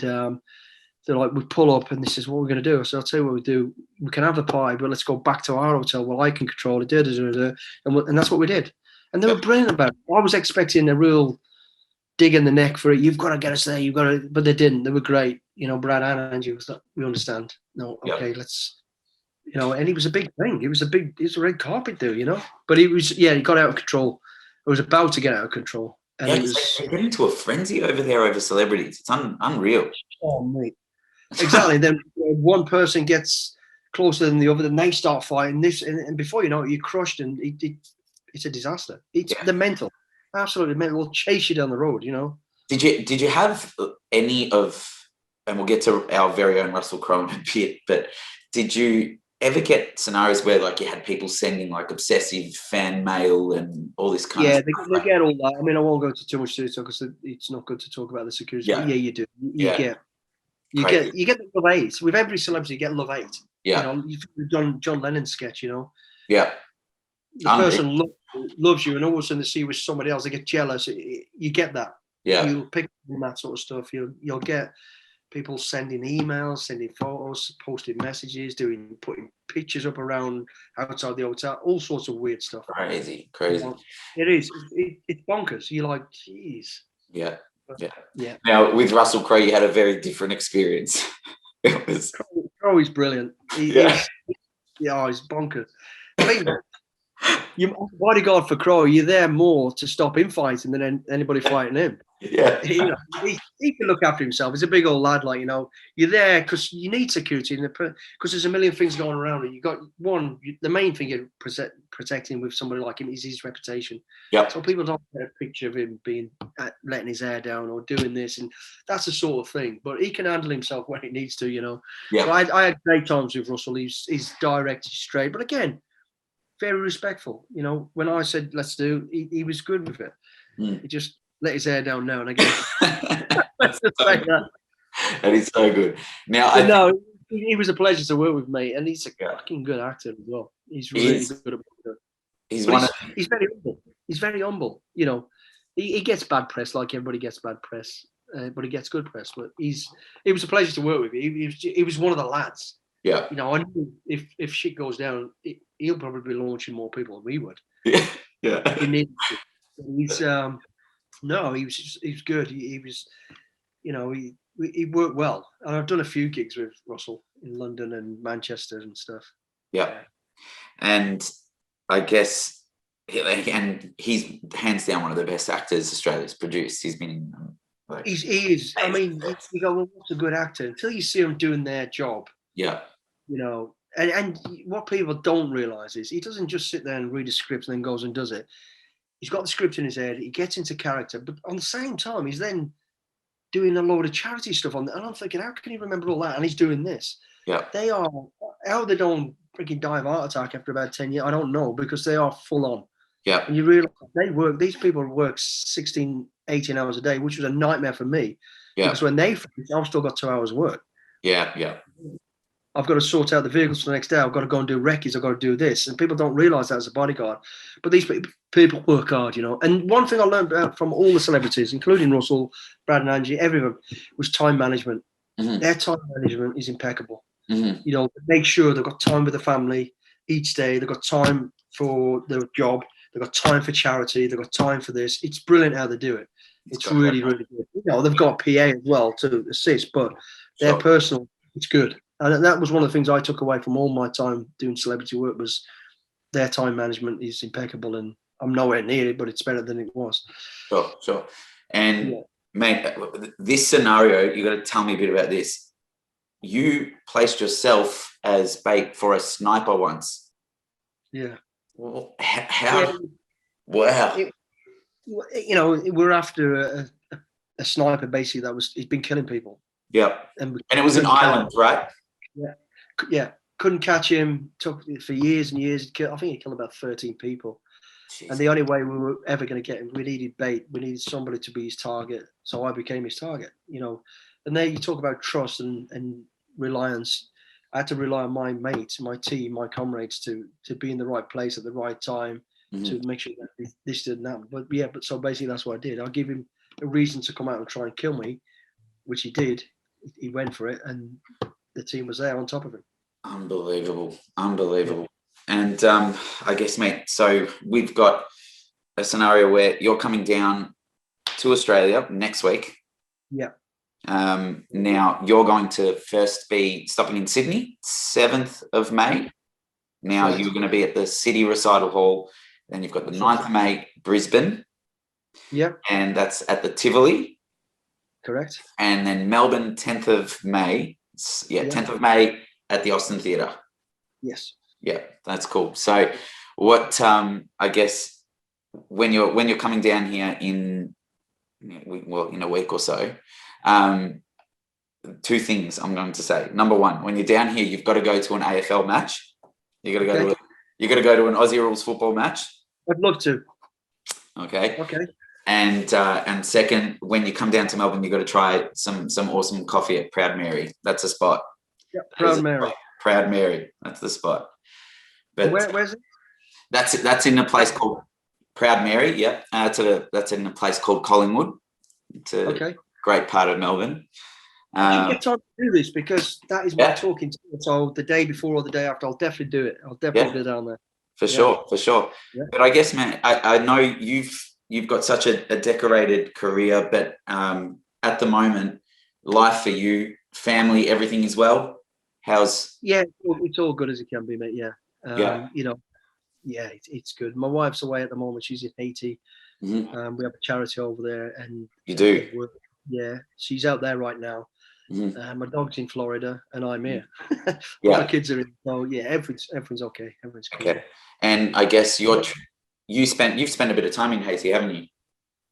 they're like, we pull up and this is what we're going to do. So I'll tell you what we do. We can have the party, but let's go back to our hotel. Well, I can control it. And that's what we did. And they were brilliant about it. I was expecting a real dig in the neck for it. You've got to get us there. You've got to, but they didn't. They were great. Brad and Angie was like, we understand. No, okay, let's, and it was a big thing. It was a red carpet do, But he was, he got out of control. It was about to get out of control. And yeah, it was, they get into a frenzy over there over celebrities. It's unreal. oh mate, exactly. Then one person gets closer than the other, then they start fighting this, and before you know it, you're crushed, and it's a disaster. It's the mental, absolutely mental. Will chase you down the road, you know. Did you have any of, and we'll get to our very own Russell Crowe in a bit, but did you ever get scenarios where like you had people sending like obsessive fan mail and all this kind of stuff? They get all that. I mean, I won't go into too much detail because it's not good to talk about the security. Yeah. But yeah, you do. You get the love hate. With every celebrity, you get love hate. Yeah. You know, you've John Lennon sketch, you know. Yeah. The person loves you, and all of a sudden they see you with somebody else, they get jealous. You get that. Yeah. You'll pick up on that sort of stuff. You'll get people sending emails, sending photos, posting messages, putting pictures up around outside the hotel, all sorts of weird stuff. Crazy. You know, it is. It's bonkers. You're like, geez. Yeah. Yeah. Now with Russell Crowe, you had a very different experience. It was. Crowe is brilliant. He's bonkers. I mean, you bodyguard for Crowe, you're there more to stop him fighting than anybody fighting him. Yeah. You know, he can look after himself. He's a big old lad, like, you know. You're there because you need security, because there's a million things going around. And you got the main thing you're protecting with somebody like him is his reputation. Yeah. So people don't get a picture of him being letting his hair down or doing this, and that's the sort of thing. But he can handle himself when he needs to, you know. Yeah. So I had great times with Russell. He's direct, he's straight, but again, very respectful. You know, when I said let's do, he was good with it. He just let his hair down now and again. Let's just say that. That is so good. Now, he was a pleasure to work with, mate, and he's a fucking good actor as well. He's really good at it. He's very humble. He's very humble. You know, he gets bad press like everybody gets bad press, but he gets good press. But it was a pleasure to work with. He was one of the lads. Yeah. You know, I knew if shit goes down, he'll probably be launching more people than we would. Yeah. Yeah. He needed to. He's he was good. He was, you know, he worked well. And I've done a few gigs with Russell in London and Manchester and stuff. Yeah. And I guess, and he's hands down one of the best actors Australia's produced. He's been he is. I mean, you go, well, what's a good actor? Until you see them doing their job. Yeah. You know, and what people don't realise is he doesn't just sit there and read a script and then goes and does it. He's got the script in his head. He gets into character, but on the same time, he's then doing a load of charity stuff on. And I'm thinking, how can he remember all that? And he's doing this. Yeah. They are, how they don't freaking die of heart attack after about 10 years, I don't know, because they are full on. Yeah. And you realise these people work 16, 18 hours a day, which was a nightmare for me. Yeah. Because when they finish, I've still got 2 hours work. Yeah. Yeah. I've got to sort out the vehicles for the next day. I've got to go and do recce's. I've got to do this. And people don't realise that as a bodyguard. But these people work hard, you know. And one thing I learned from all the celebrities, including Russell, Brad and Angie, everyone, was time management. Mm-hmm. Their time management is impeccable. Mm-hmm. You know, make sure they've got time with the family each day. They've got time for their job. They've got time for charity. They've got time for this. It's brilliant how they do it. It's really, really good. You know, they've got PA as well to assist, but their personal, it's good. And that was one of the things I took away from all my time doing celebrity work was their time management is impeccable, and I'm nowhere near it, but it's better than it was. Sure. And mate, this scenario, you got to tell me a bit about this. You placed yourself as bait for a sniper once. Yeah. Well, how? Wow. You know, we're after a sniper basically he'd been killing people. Yeah. And it was in Ireland, right? Yeah. Couldn't catch him. Took for years and years. I think he killed about 13 people. Jeez. And the only way we were ever going to get him, we needed bait. We needed somebody to be his target. So I became his target, you know. And there you talk about trust and reliance. I had to rely on my mates, my team, my comrades to be in the right place at the right time to make sure that this didn't happen. But so basically that's what I did. I give him a reason to come out and try and kill me, which he did. He went for it, and the team was there on top of him. Unbelievable. And I guess, mate, so we've got a scenario where you're coming down to Australia next week. Yeah. Now you're going to first be stopping in Sydney, 7th of May. Now you're going to be at the City Recital Hall. Then you've got the 9th of May, Brisbane. Yep. And that's at the Tivoli. Correct. And then Melbourne, 10th of May. Yeah, 10th of May at the Austin Theatre. Yes. Yeah, that's cool. So what I guess when you're coming down here in a week or so, two things I'm going to say. Number one, when you're down here, you've got to go to an AFL match. You got to go to an Aussie Rules football match. I'd love to. Okay. Okay. And second, when you come down to Melbourne, you've got to try some awesome coffee at Proud Mary. That's a spot. Yeah, Proud Mary. Proud Mary. That's the spot. But where's it? That's in a place called Proud Mary. Yeah. That's in a place called Collingwood. It's a great part of Melbourne. I didn't get time to do this because that is my talking to. So the day before or the day after, I'll definitely do it. I'll definitely go down there. For sure. Yeah. But I guess, man, I know you've got such a decorated career, but at the moment, life for you, family, everything is well. How's? Yeah, it's all good as it can be, mate. Yeah. It's good. My wife's away at the moment. She's in Haiti. Mm-hmm. We have a charity over there, and you do. Yeah, she's out there right now. Mm-hmm. My dog's in Florida, and I'm here. Yeah, all the kids are in. So yeah, everything's okay. Everything's cool. Okay. And I guess you've spent a bit of time in Haiti, haven't you?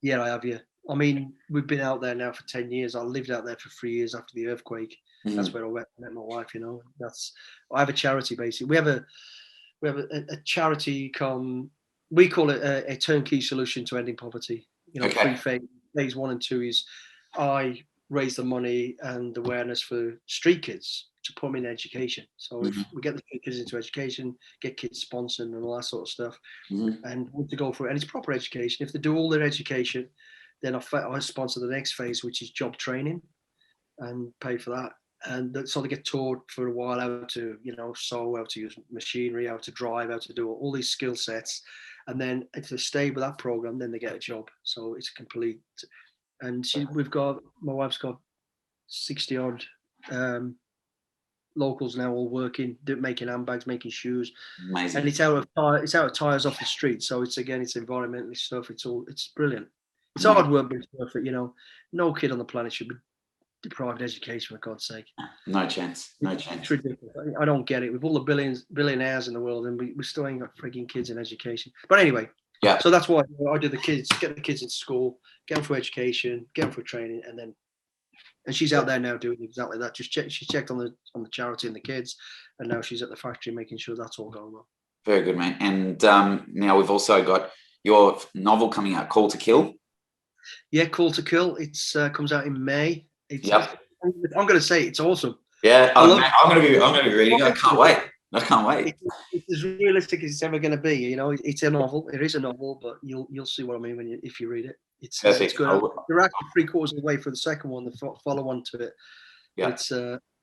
Yeah, I have. Yeah. I mean, we've been out there now for 10 years. I lived out there for 3 years after the earthquake. Mm-hmm. That's where I met my wife. I have a charity basically. We have a charity we call it a turnkey solution to ending poverty. Three phases. Phase 1 and 2 is I raise the money and awareness for street kids to put them in education. So if we get the kids into education, get kids sponsored and all that sort of stuff, and want to go for it, and it's proper education. If they do all their education, then I sponsor the next phase, which is job training, and pay for that. And so they get taught for a while how to, sew, how to use machinery, how to drive, how to do all these skill sets. And then if they stay with that program, then they get a job. So it's complete. And my wife's got 60 odd locals now all working, making handbags, making shoes. Amazing. And it's out of tires off the street. So it's environmentally stuff. It's brilliant. It's hard work, but it's worth it. No kid on the planet should be deprived of education, for God's sake. No chance. It's ridiculous. I don't get it. With all the billionaires in the world, and we still ain't got freaking kids in education. But anyway, so that's why I do the kids, get the kids in school, get them for education, get them for training, and she's out there now doing exactly that. She checked on the charity and the kids, and now she's at the factory making sure that's all going well. Very good, mate. And now we've also got your novel coming out, Call to Kill. Yeah, Call to Kill. It's comes out in May. I'm going to say it's awesome. Yeah, I'm going to be reading. I can't wait. It's as realistic as it's ever going to be. It's a novel. It is a novel, but you'll see what I mean if you read it. It's good. You're actually 3/4 of the way for the second one, the follow on to it. Yeah.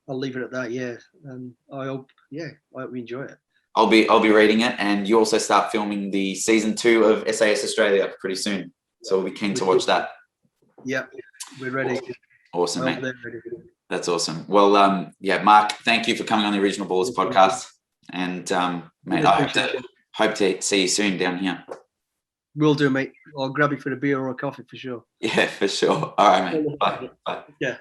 I'll leave it at that. Yeah, and I hope we enjoy it. I'll be reading it, and you also start filming the season 2 of SAS Australia pretty soon. So we'll be keen to watch that. Yeah, we're ready. Awesome, mate. That's awesome. Well, Mark, thank you for coming on the Original Ballers podcast. And, mate, I hope to see you soon down here. Will do, mate. I'll grab you for a beer or a coffee for sure. Yeah, for sure. All right, mate. Bye. Yeah.